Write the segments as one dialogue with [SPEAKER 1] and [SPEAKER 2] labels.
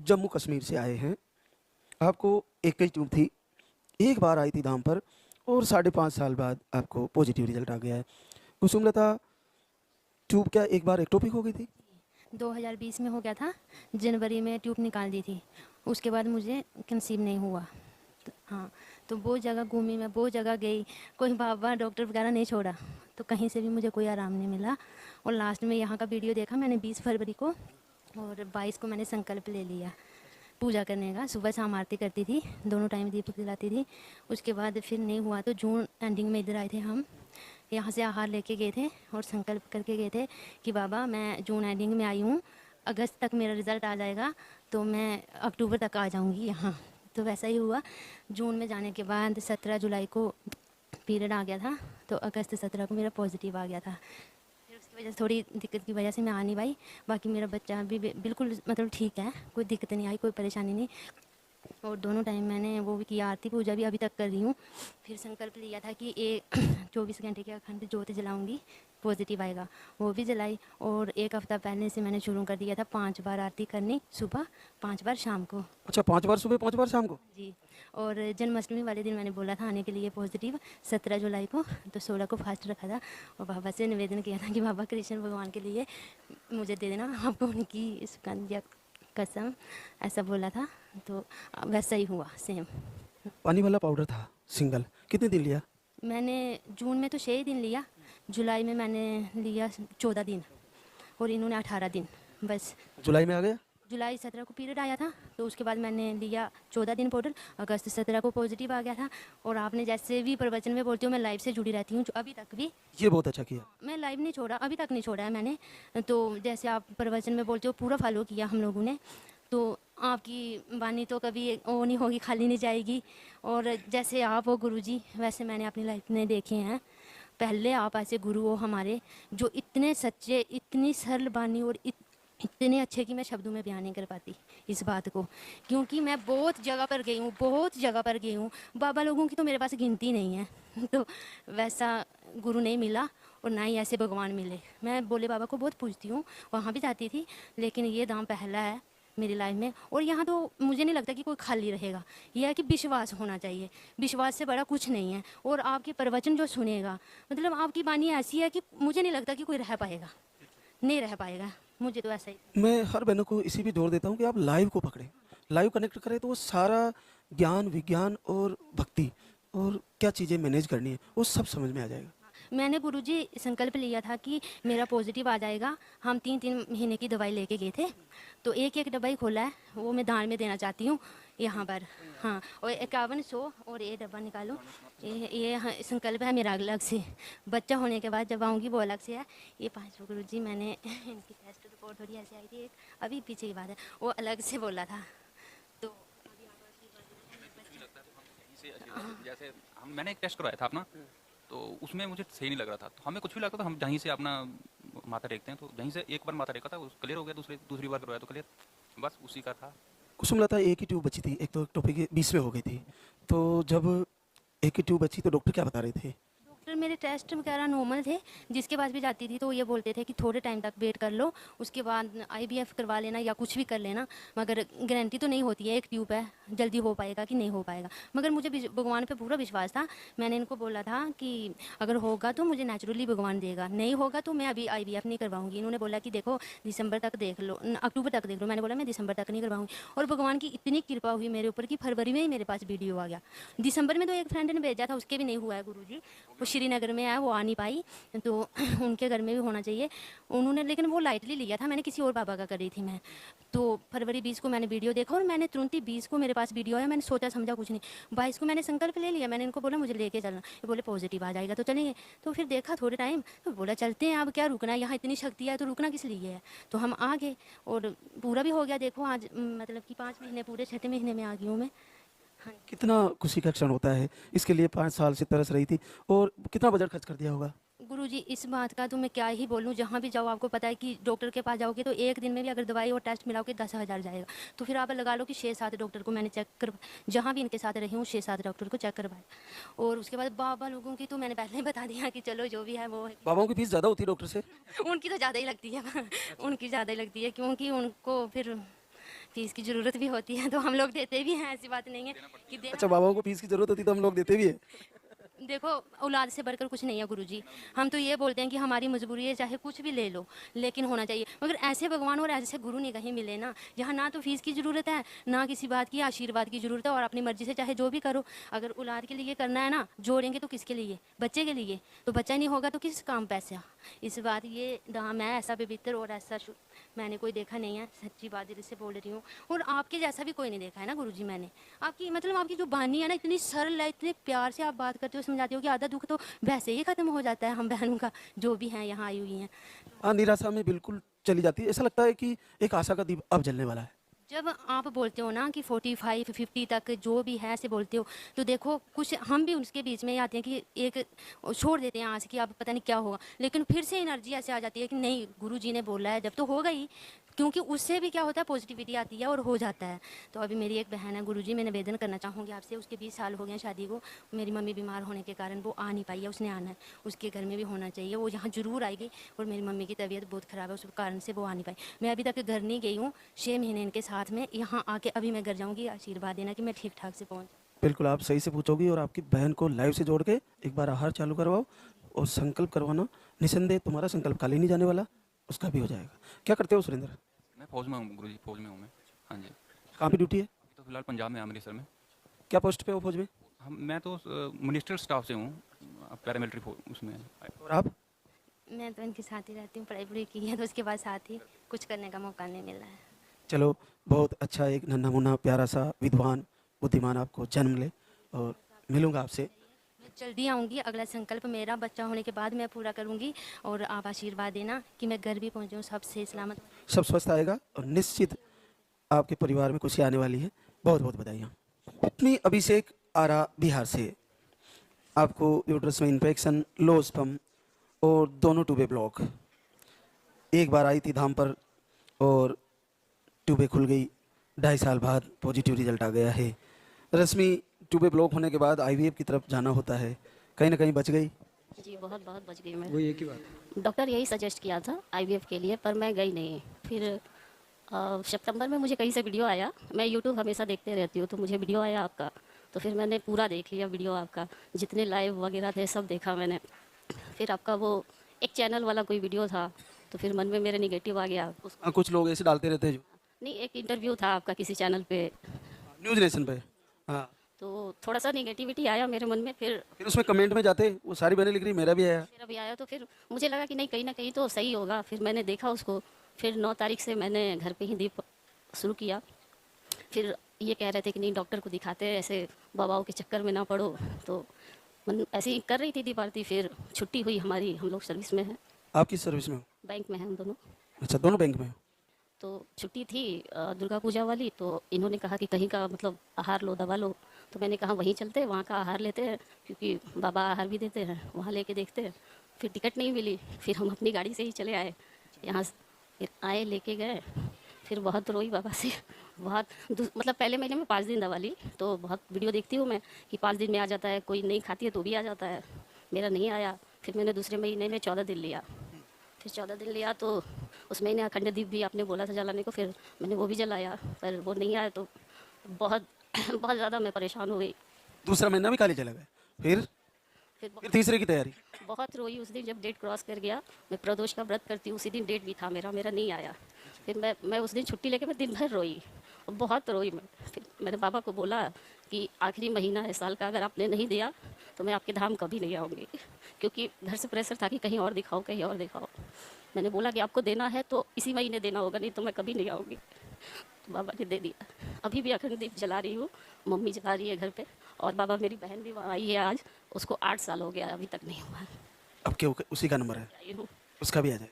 [SPEAKER 1] जम्मू कश्मीर से आए हैं। आपको एक ही ट्यूब थी, एक बार आई थी दाम पर, और 5.5 साल बाद आपको पॉजिटिव रिजल्ट आ गया है। कुसुमलता, ट्यूब क्या एक बार एक्टोपिक हो गई थी?
[SPEAKER 2] 2020 में हो गया था, जनवरी में ट्यूब निकाल दी थी। उसके बाद मुझे कंसीव नहीं हुआ। तो हाँ, तो बहुत जगह घूमी मैं, बहुत जगह गई, कोई बाबा डॉक्टर वगैरह नहीं छोड़ा, तो कहीं से भी मुझे कोई आराम नहीं मिला। और लास्ट में यहाँ का वीडियो देखा मैंने 20 फरवरी को, और 22 को मैंने संकल्प ले लिया पूजा करने का। सुबह शाम आरती करती थी, दोनों टाइम दीपक जलाती थी। उसके बाद फिर नहीं हुआ तो जून एंडिंग में इधर आए थे हम, यहाँ से आहार लेके गए थे और संकल्प करके गए थे कि बाबा मैं जून एंडिंग में आई हूँ, अगस्त तक मेरा रिज़ल्ट आ जाएगा तो मैं अक्टूबर तक आ जाऊँगी यहाँ। तो वैसा ही हुआ। जून में जाने के बाद 17 जुलाई को पीरियड आ गया था, तो अगस्त 17 को मेरा पॉजिटिव आ गया था। फिर उसकी वजह से, थोड़ी दिक्कत की वजह से मैं आ नहीं पाई। बाकी मेरा बच्चा भी बिल्कुल मतलब ठीक है, कोई दिक्कत नहीं आई, कोई परेशानी नहीं। और दोनों टाइम मैंने वो भी किया, आरती पूजा भी अभी तक कर रही हूँ। फिर संकल्प लिया था कि 24 घंटे की अखंड ज्योति जलाऊंगी, पॉजिटिव आएगा, वो भी जलाई। और एक हफ्ता पहले से मैंने शुरू कर दिया था 5 बार आरती करनी, सुबह 5 बार शाम को।
[SPEAKER 1] अच्छा, 5 बार सुबह 5 बार शाम को?
[SPEAKER 2] जी। और जन्माष्टमी वाले दिन मैंने बोला था आने के लिए पॉजिटिव, 17 जुलाई को, तो 16 को फास्ट रखा था। और बाबा से निवेदन किया था कि बाबा कृष्ण भगवान के लिए मुझे दे देना, आपको उनकी सुकन्या कसम, ऐसा बोला था। तो वैसा ही हुआ सेम।
[SPEAKER 1] पानी वाला पाउडर था सिंगल, कितने दिन लिया?
[SPEAKER 2] मैंने जून में तो 6 दिन लिया, जुलाई में मैंने लिया 14 दिन, और इन्होंने 18 दिन बस।
[SPEAKER 1] जुलाई में आ गया?
[SPEAKER 2] जुलाई 17 को पीरियड आया था, तो उसके बाद मैंने लिया 14 दिन पाउडर। अगस्त 17 को पॉजिटिव आ गया था। और आपने जैसे भी प्रवचन में बोलते हो, मैं लाइव से जुड़ी रहती हूँ अभी तक भी।
[SPEAKER 1] ये बहुत अच्छा किया।
[SPEAKER 2] मैं लाइव नहीं छोड़ा, अभी तक नहीं छोड़ा है मैंने। तो जैसे आप प्रवचन में बोलते हो, पूरा फॉलो किया हम लोगों ने। तो आपकी वाणी तो कभी वो नहीं होगी, खाली नहीं जाएगी। और जैसे आप हो गुरुजी, वैसे मैंने अपनी लाइफ में देखे हैं। पहले आप ऐसे गुरु हो हमारे, जो इतने सच्चे, इतनी सरल वाणी और इतने अच्छे कि मैं शब्दों में बयान नहीं कर पाती इस बात को। क्योंकि मैं बहुत जगह पर गई हूँ, बहुत जगह पर गई हूँ, बाबा लोगों की तो मेरे पास गिनती नहीं है। तो वैसा गुरु नहीं मिला, और ना ही ऐसे भगवान मिले। मैं भोले बाबा को बहुत पूजती हूँ, वहाँ भी जाती थी, लेकिन ये दाम पहला है मेरी लाइफ में। और यहाँ तो मुझे नहीं लगता कि कोई खाली रहेगा। यह है कि विश्वास होना चाहिए, विश्वास से बड़ा कुछ नहीं है। और आपके प्रवचन जो सुनेगा, मतलब आपकी वाणी ऐसी है कि मुझे नहीं लगता कि कोई रह पाएगा, नहीं रह पाएगा। मुझे तो ऐसा ही।
[SPEAKER 1] मैं हर बहनों को इसी भी जोर देता हूँ कि आप लाइव को पकड़ें, लाइव कनेक्ट करें, तो वो सारा ज्ञान, विज्ञान और भक्ति और क्या चीज़ें मैनेज करनी है वो सब समझ में आ जाएगा।
[SPEAKER 2] मैंने गुरुजी संकल्प लिया था कि मेरा पॉजिटिव आ जाएगा। हम 3-3 महीने की दवाई लेके गए थे, तो एक एक दवाई खोला है, वो मैं दान में देना चाहती हूँ यहाँ पर। हाँ, और 5100, और ये डब्बा निकालो, ये हाँ, संकल्प है मेरा अलग से। बच्चा होने के बाद जब आऊँगी वो अलग से है। ये 500 गुरुजी, मैंने इनकी टेस्ट रिपोर्ट थोड़ी ऐसी आई थी, एक अभी पीछे की बात है, वो अलग से बोला था। तो
[SPEAKER 3] जैसे हम मैंने एक टेस्ट करवाया था अपना, तो उसमें मुझे सही नहीं लग रहा था, तो हमें कुछ भी लगता था, हम जहीं से अपना माथा टेकते हैं, तो जहीं से एक बार माथा टेका था क्लियर हो गया, दूसरी बार करवाया तो क्लियर, बस उसी का था।
[SPEAKER 1] कुसुमलता, एक ही ट्यूब बची थी, एक तो टॉपिक 20 में हो गई थी, तो जब एक ही ट्यूब बची तो डॉक्टर क्या बता रहे थे?
[SPEAKER 2] डॉक्टर मेरे टेस्ट वगैरह नॉर्मल थे, जिसके पास भी जाती थी तो ये बोलते थे कि थोड़े टाइम तक वेट कर लो, उसके बाद आईवीएफ करवा लेना या कुछ भी कर लेना, मगर गारंटी तो नहीं होती है, एक ट्यूब है, जल्दी हो पाएगा कि नहीं हो पाएगा। मगर मुझे भगवान पे पूरा विश्वास था। मैंने इनको बोला था कि अगर होगा तो मुझे नेचुरली भगवान देगा, नहीं होगा तो मैं अभी आईवीएफ नहीं करवाऊंगी। इन्होंने बोला कि देखो दिसंबर तक देख लो, अक्टूबर तक देख लो। मैंने बोला मैं दिसंबर तक नहीं करवाऊंगी। और भगवान की इतनी कृपा हुई मेरे ऊपर कि फरवरी में ही मेरे पास वीडियो आ गया। दिसंबर में तो एक फ्रेंड ने भेजा था, उसके भी नहीं हुआ है गुरुजी, वो श्रीनगर में है, वो आ नहीं पाई, तो उनके घर में भी होना चाहिए उन्होंने, लेकिन वो लाइटली लिया था। मैंने किसी और बाबा का करी थी मैं। तो फरवरी 20 को मैंने वीडियो देखा, और मैंने तुरंत ही 20 को मेरे पास वीडियो है, मैंने सोचा समझा कुछ नहीं। 22 को मैंने संकल्प ले लिया, मैंने इनको बोला मुझे लेके चलना, ये बोले पॉजिटिव आ जाएगा तो चलेंगे। तो फिर देखा थोड़े टाइम, तो बोला चलते हैं, अब क्या रुकना है, यहाँ इतनी शक्ति है तो रुकना किस लिए है। तो हम आ गए, और पूरा भी हो गया। देखो आज मतलब कि 5 महीने पूरे, 6ठे महीने में आ गई हूँ मैं। हाँ।
[SPEAKER 1] कितना खुशी का क्षण होता है, इसके लिए 5 साल से तरस रही थी, और कितना बजट खर्च कर दिया होगा?
[SPEAKER 2] गुरुजी इस बात का तो मैं क्या ही बोलूँ, जहाँ भी जाओ आपको पता है कि डॉक्टर के पास जाओगे तो एक दिन में भी अगर दवाई और टेस्ट मिलाओगे 10,000 जाएगा। तो फिर आप लगा लो कि 6-7 डॉक्टर को मैंने चेक कर, जहाँ भी इनके साथ रही हूँ 6-7 डॉक्टर को चेक करवाया। और उसके बाद बाबा लोगों की तो मैंने पहले ही बता दिया कि चलो जो भी है वो है।
[SPEAKER 1] बाबाओं की फीस ज़्यादा होती है डॉक्टर से?
[SPEAKER 2] उनकी तो ज़्यादा ही लगती है उनकी ज़्यादा ही लगती है, क्योंकि उनको फीस की ज़रूरत भी होती है तो हम लोग देते भी हैं, ऐसी बात नहीं है कि देना।
[SPEAKER 1] अच्छा, बाबाओं को फीस की ज़रूरत होती तो हम लोग देते भी हैं।
[SPEAKER 2] देखो, औलाद से बढ़कर कुछ नहीं है गुरुजी। हम तो ये बोलते हैं कि हमारी मजबूरी है, चाहे कुछ भी ले लो, लेकिन होना चाहिए। मगर ऐसे भगवान और ऐसे गुरु नहीं कहीं मिले ना, जहाँ ना तो फीस की ज़रूरत है, ना किसी बात की आशीर्वाद की ज़रूरत है, और अपनी मर्जी से चाहे जो भी करो। अगर औलाद के लिए करना है ना, जोड़ेंगे तो किसके लिए? बच्चे के लिए। तो बच्चा ही नहीं होगा तो किस काम पैसा? इस बात ये दाम है, ऐसा पवित्र और ऐसा मैंने कोई देखा नहीं है, सच्ची बात दिल से बोल रही हूँ। और आपके जैसा भी कोई नहीं देखा है ना गुरुजी मैंने। आपकी मतलब आपकी जो बानी है ना, इतनी सरल है, इतने प्यार से आप बात करते हो, समझाते हो कि आधा दुख तो वैसे ही खत्म हो जाता है हम बहनों का, जो भी हैं यहाँ आई हुई हैं।
[SPEAKER 1] हाँ, निराशा में बिल्कुल चली जाती है। ऐसा लगता है कि एक आशा का दीप अब जलने वाला है।
[SPEAKER 2] जब आप बोलते हो ना कि 45 50 तक जो भी है ऐसे बोलते हो, तो देखो कुछ हम भी उसके बीच में ही आते हैं कि एक छोड़ देते हैं आस कि अब पता नहीं क्या होगा, लेकिन फिर से एनर्जी ऐसे आ जाती है कि नहीं, गुरु जी ने बोला है जब तो होगा ही। क्योंकि उससे भी क्या होता है, पॉजिटिविटी आती है और हो जाता है। तो अभी मेरी एक बहन है गुरु जी, मैं निवेदन करना चाहूँगी आपसे, उसके 20 साल हो गए हैं शादी को। मेरी मम्मी बीमार होने के कारण वो आ नहीं पाई है, उसने आना है, उसके घर में भी होना चाहिए, वो यहाँ ज़रूर आएगी। और मेरी मम्मी की तबीयत बहुत ख़राब है, उस कारण से वो आ नहीं पाई। मैं अभी तक घर नहीं गई हूँ, 6 महीने इनके साथ में, यहाँ आके अभी मैं घर जाऊँगी। आशीर्वाद देना कि मैं ठीक ठाक से पहुँच।
[SPEAKER 1] बिल्कुल, आप सही से पूछोगी और आपकी बहन को लाइव से जोड़ के एक बार आहार चालू करवाओ और संकल्प करवाना। निसंदेह तुम्हारा संकल्प खाली नहीं जाने वाला, उसका भी हो जाएगा। क्या करते हो सुरेंद्र?
[SPEAKER 3] मैं फौज में हूँ गुरुजी, फौज में हूँ मैं। हाँ जी,
[SPEAKER 1] कहाँ की ड्यूटी है?
[SPEAKER 3] अभी तो फिलहाल पंजाब में, अमृतसर में।
[SPEAKER 1] क्या पोस्ट पे हो फौज में?
[SPEAKER 3] मैं तो मिनिस्टर स्टाफ से हूँ, पैरामिलिट्री उसमें।
[SPEAKER 1] और आप?
[SPEAKER 2] मैं तो इनके साथ ही रहती हूँ, पढ़ाई वढ़ाई की है तो उसके बाद साथ ही, कुछ करने का मौका नहीं मिला है।
[SPEAKER 1] चलो, बहुत अच्छा एक नन्हा मुन्ना प्यारा सा विद्वान बुद्धिमान आपको जन्म ले, और मिलूंगा आपसे।
[SPEAKER 2] मैं जल्दी आऊँगी, अगला संकल्प मेरा बच्चा होने के बाद मैं पूरा करूँगी। और आप आशीर्वाद देना कि मैं घर भी पहुँचूँ सबसे सलामत।
[SPEAKER 1] सब स्वस्थ आएगा और निश्चित आपके परिवार में खुशी आने वाली है। बहुत बहुत बधाइयाँ। अपनी अभिषेक आरा बिहार से आपको यूट्रस में इन्फेक्शन, लो स्पर्म और दोनों ट्यूबे ब्लॉक। एक बार आई थी धाम पर और ट्यूबे खुल गई। 2.5 साल बाद पॉजिटिव रिजल्ट आ गया है। रश्मि, ट्यूबे ब्लॉक होने के बाद आईवीएफ की तरफ जाना होता है, कहीं ना कहीं बच गई।
[SPEAKER 4] जी बहुत बहुत बच गई मैं।
[SPEAKER 5] वो एक ही बात।
[SPEAKER 4] डॉक्टर यही सजेस्ट किया था आईवीएफ के लिए, पर मैं गई नहीं। फिर सितंबर में मुझे कहीं से वीडियो आया, मैं यूट्यूब हमेशा देखते रहती हूँ, तो मुझे वीडियो आया आपका, तो फिर मैंने पूरा देख लिया वीडियो आपका, जितने लाइव वगैरह थे सब देखा मैंने। फिर आपका वो एक चैनल वाला कोई वीडियो था, तो फिर मन में मेरे निगेटिव आ गया उस।
[SPEAKER 1] कुछ लोग ऐसे डालते रहते हैं जो
[SPEAKER 4] नहीं, एक इंटरव्यू था आपका किसी चैनल पे,
[SPEAKER 1] न्यूज नेशन पे। हाँ,
[SPEAKER 4] तो थोड़ा सा निगेटिविटी आया मेरे मन में।
[SPEAKER 1] फिर उसमें कमेंट में जाते वो सारी बहनें लिख रही मेरा भी आया।
[SPEAKER 4] मेरा भी आया, तो फिर मुझे लगा कि नहीं, कहीं ना कहीं तो सही होगा। फिर मैंने देखा उसको। फिर 9 तारीख से मैंने घर पे ही दीप शुरू किया। फिर ये कह रहे थे कि नहीं, डॉक्टर को दिखाते हैं, ऐसे बाबाओं के चक्कर में ना पड़ो। तो मन ऐसे ही कर रही थी दीप आरती। फिर छुट्टी हुई हमारी, हम लोग सर्विस में हैं,
[SPEAKER 1] आप किस सर्विस में हो?
[SPEAKER 4] बैंक में हैं हम दोनों।
[SPEAKER 1] अच्छा, दोनों बैंक में हो।
[SPEAKER 4] तो छुट्टी थी दुर्गा पूजा वाली, तो इन्होंने कहा कि कहीं का मतलब आहार लो, दवा लो। तो मैंने कहा वहीं चलते हैं, वहाँ का आहार लेते हैं, क्योंकि बाबा आहार भी देते हैं, वहाँ लेके देखते हैं। फिर टिकट नहीं मिली, फिर हम अपनी गाड़ी से ही चले आए यहाँ से। फिर आए, लेके गए। फिर बहुत रोई बाबा से, बहुत मतलब पहले महीने में 5 दिन दवा ली। तो बहुत वीडियो देखती हूँ मैं कि 5 दिन में आ जाता है, कोई नहीं खाती है तो भी आ जाता है, मेरा नहीं आया। फिर मैंने दूसरे महीने में 14 दिन लिया। फिर 14 दिन लिया, तो उस महीने अखंड दीप भी आपने बोला था जलाने को, फिर मैंने वो भी जलाया, पर वो नहीं आया। तो बहुत बहुत ज़्यादा मैं परेशान हो गई।
[SPEAKER 1] दूसरा महीना भी खाली चला गया। फिर
[SPEAKER 4] फिर
[SPEAKER 1] तीसरे की तैयारी।
[SPEAKER 4] बहुत रोई उस दिन जब डेट क्रॉस कर गया। मैं प्रदोष का व्रत करती हूँ, उसी दिन डेट भी था मेरा नहीं आया। फिर मैं उस दिन छुट्टी लेके मैं दिन भर रोई, और बहुत रोई मैं। फिर मैंने बाबा को बोला कि आखिरी महीना है साल का, अगर आपने नहीं दिया तो मैं आपके धाम कभी नहीं आऊँगी, क्योंकि घर से प्रेशर था कि कहीं और दिखाओ, कहीं और दिखाओ। मैंने बोला कि आपको देना है तो इसी महीने देना होगा, नहीं तो मैं कभी नहीं आऊँगी। तो बाबा ने दे दिया। अभी भी अखंड दीप जला रही हूँ, मम्मी जला रही है घर पे, और बाबा मेरी बहन भी वहाँ आई है आज, उसको 8 साल हो गया, अभी तक नहीं हुआ।
[SPEAKER 1] अब क्या उसी का नंबर है,
[SPEAKER 4] आई हूँ।
[SPEAKER 1] उसका भी आ जाए।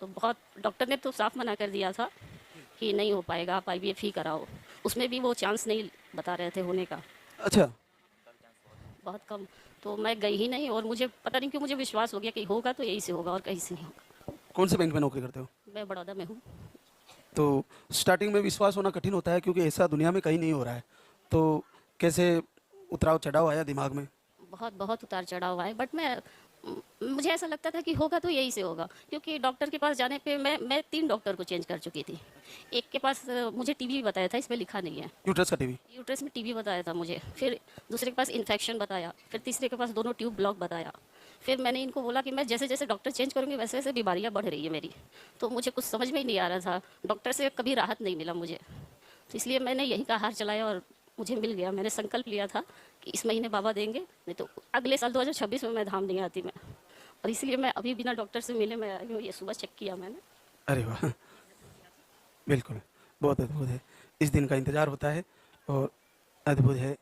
[SPEAKER 4] तो बहुत डॉक्टर ने तो साफ मना कर दिया था कि नहीं हो पाएगा, आप आईवीएफ ही कराओ। उसमें भी वो चांस नहीं बता रहे थे होने का,
[SPEAKER 1] अच्छा,
[SPEAKER 4] बहुत कम। तो मैं गई ही नहीं, और मुझे पता नहीं क्यों मुझे विश्वास हो गया कि होगा तो यही से होगा और कहीं से नहीं होगा।
[SPEAKER 1] कौन से बैंक में नौकरी करते हो?
[SPEAKER 4] मैं बड़ौदा में हूँ।
[SPEAKER 1] तो स्टार्टिंग में विश्वास होना कठिन होता है, क्योंकि ऐसा दुनिया में कहीं नहीं हो रहा है। तो कैसे उतराव चढ़ाव आया दिमाग में?
[SPEAKER 4] बहुत बहुत उतार चढ़ाव आए, बट मैं मुझे ऐसा लगता था कि होगा तो यही से होगा, क्योंकि डॉक्टर के पास जाने पे मैं 3 डॉक्टर को चेंज कर चुकी थी। एक के पास मुझे टीबी बताया था, इसमें लिखा नहीं है।
[SPEAKER 1] यूट्रस का टीवी।
[SPEAKER 4] यूट्रस में टीबी बताया था मुझे, फिर दूसरे के पास इन्फेक्शन बताया, फिर तीसरे के पास दोनों ट्यूब ब्लॉक बताया। फिर मैंने इनको बोला कि मैं जैसे जैसे डॉक्टर चेंज करूँगी वैसे वैसे बीमारियाँ बढ़ रही है मेरी। तो मुझे कुछ समझ में ही नहीं आ रहा था, डॉक्टर से कभी राहत नहीं मिला मुझे। तो इसलिए मैंने यही का आहार चलाया और मुझे मिल गया। मैंने संकल्प लिया था कि इस महीने बाबा देंगे, नहीं तो अगले साल 2026 में मैं धाम नहीं आती मैं। और इसलिए मैं अभी बिना डॉक्टर से मिले मैं आई हूँ, ये सुबह चेक किया मैंने।
[SPEAKER 1] अरे वाह, बिल्कुल, बहुत अद्भुत है। इस दिन का इंतज़ार होता है और अद्भुत है।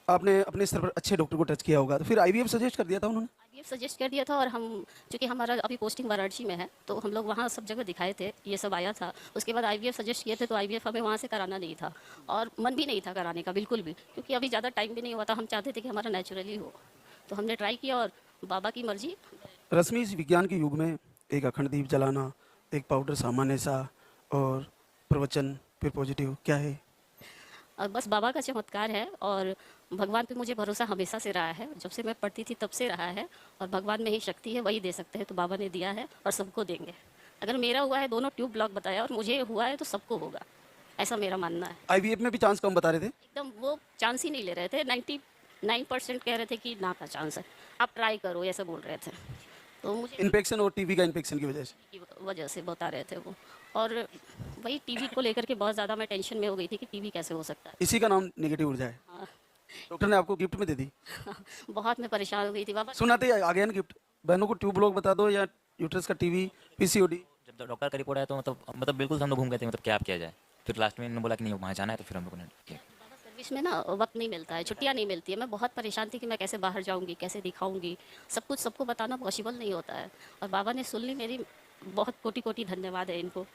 [SPEAKER 1] आपने अपने स्तर पर अच्छे डॉक्टर को टच किया होगा, तो फिर आईवीएफ सजेस्ट कर दिया था उन्होंने?
[SPEAKER 4] आईवीएफ सजेस्ट कर दिया था, और हम चूँकि हमारा अभी पोस्टिंग वाराणसी में है तो हम लोग वहाँ सब जगह दिखाए थे, ये सब आया था। उसके बाद आईवीएफ सजेस्ट किए थे, तो आईवीएफ हमें वहाँ से कराना नहीं था और मन भी नहीं था कराने का बिल्कुल भी, क्योंकि अभी ज़्यादा टाइम भी नहीं हुआ था। हम चाहते थे कि हमारा नेचुरली हो, तो हमने ट्राई किया और बाबा की मर्जी।
[SPEAKER 1] रश्मि, इस विज्ञान के युग में एक अखंड दीप जलाना, एक पाउडर सामान्य सा और प्रवचन फिर पॉजिटिव, क्या है?
[SPEAKER 4] और बस बाबा का चमत्कार है, और भगवान पे मुझे भरोसा हमेशा से रहा है, जब से मैं पढ़ती थी तब से रहा है। और भगवान में ही शक्ति है, वही दे सकते हैं, तो बाबा ने दिया है और सबको देंगे। अगर मेरा हुआ है, दोनों ट्यूब ब्लॉक बताया, और मुझे हुआ है तो सबको होगा, ऐसा मेरा मानना है।
[SPEAKER 1] आईवीएफ में भी चांस कम बता रहे थे?
[SPEAKER 4] एकदम वो चांस ही नहीं ले रहे थे, 99% कह रहे थे कि ना का चांस है, आप ट्राई करो, ऐसा बोल रहे थे। तो मुझे
[SPEAKER 1] इन्फेक्शन और टीबी का इन्फेक्शन की वजह से?
[SPEAKER 4] की वजह से बता रहे थे वो, और वही टीवी को लेकर के बहुत ज़्यादा मैं टेंशन में हो गई थी कि टीवी कैसे हो सकता है।
[SPEAKER 1] इसी का नाम नेगेटिव ऊर्जा है।
[SPEAKER 4] हाँ।
[SPEAKER 1] डॉक्टर ने आपको गिफ्ट में दे दी?
[SPEAKER 4] बहुत मैं परेशान हो गई थी बाबा।
[SPEAKER 1] सुनाते आ गया ना गिफ्ट, बहनों को ट्यूब ब्लॉक बता दो या यूट्रस का टीवी, पीसीओडी।
[SPEAKER 5] जब डॉक्टर का रिपोर्ट आया तो मतलब बिल्कुल हम लोग घूम गए थे, मतलब क्या किया जाए। फिर लास्ट में इन्होंने बोला कि नहीं वहाँ जाना है, तो फिर हम लोगों ने किया।
[SPEAKER 4] बाबा सर्विस में ना वक्त नहीं मिलता है, छुट्टियाँ नहीं मिलती है। मैं बहुत परेशान थी कि मैं कैसे बाहर जाऊँगी, कैसे दिखाऊंगी, सब कुछ सबको बताना पॉसिबल नहीं होता है। और बाबा ने सुन ली मेरी, बहुत कोटि कोटि धन्यवाद है इनको।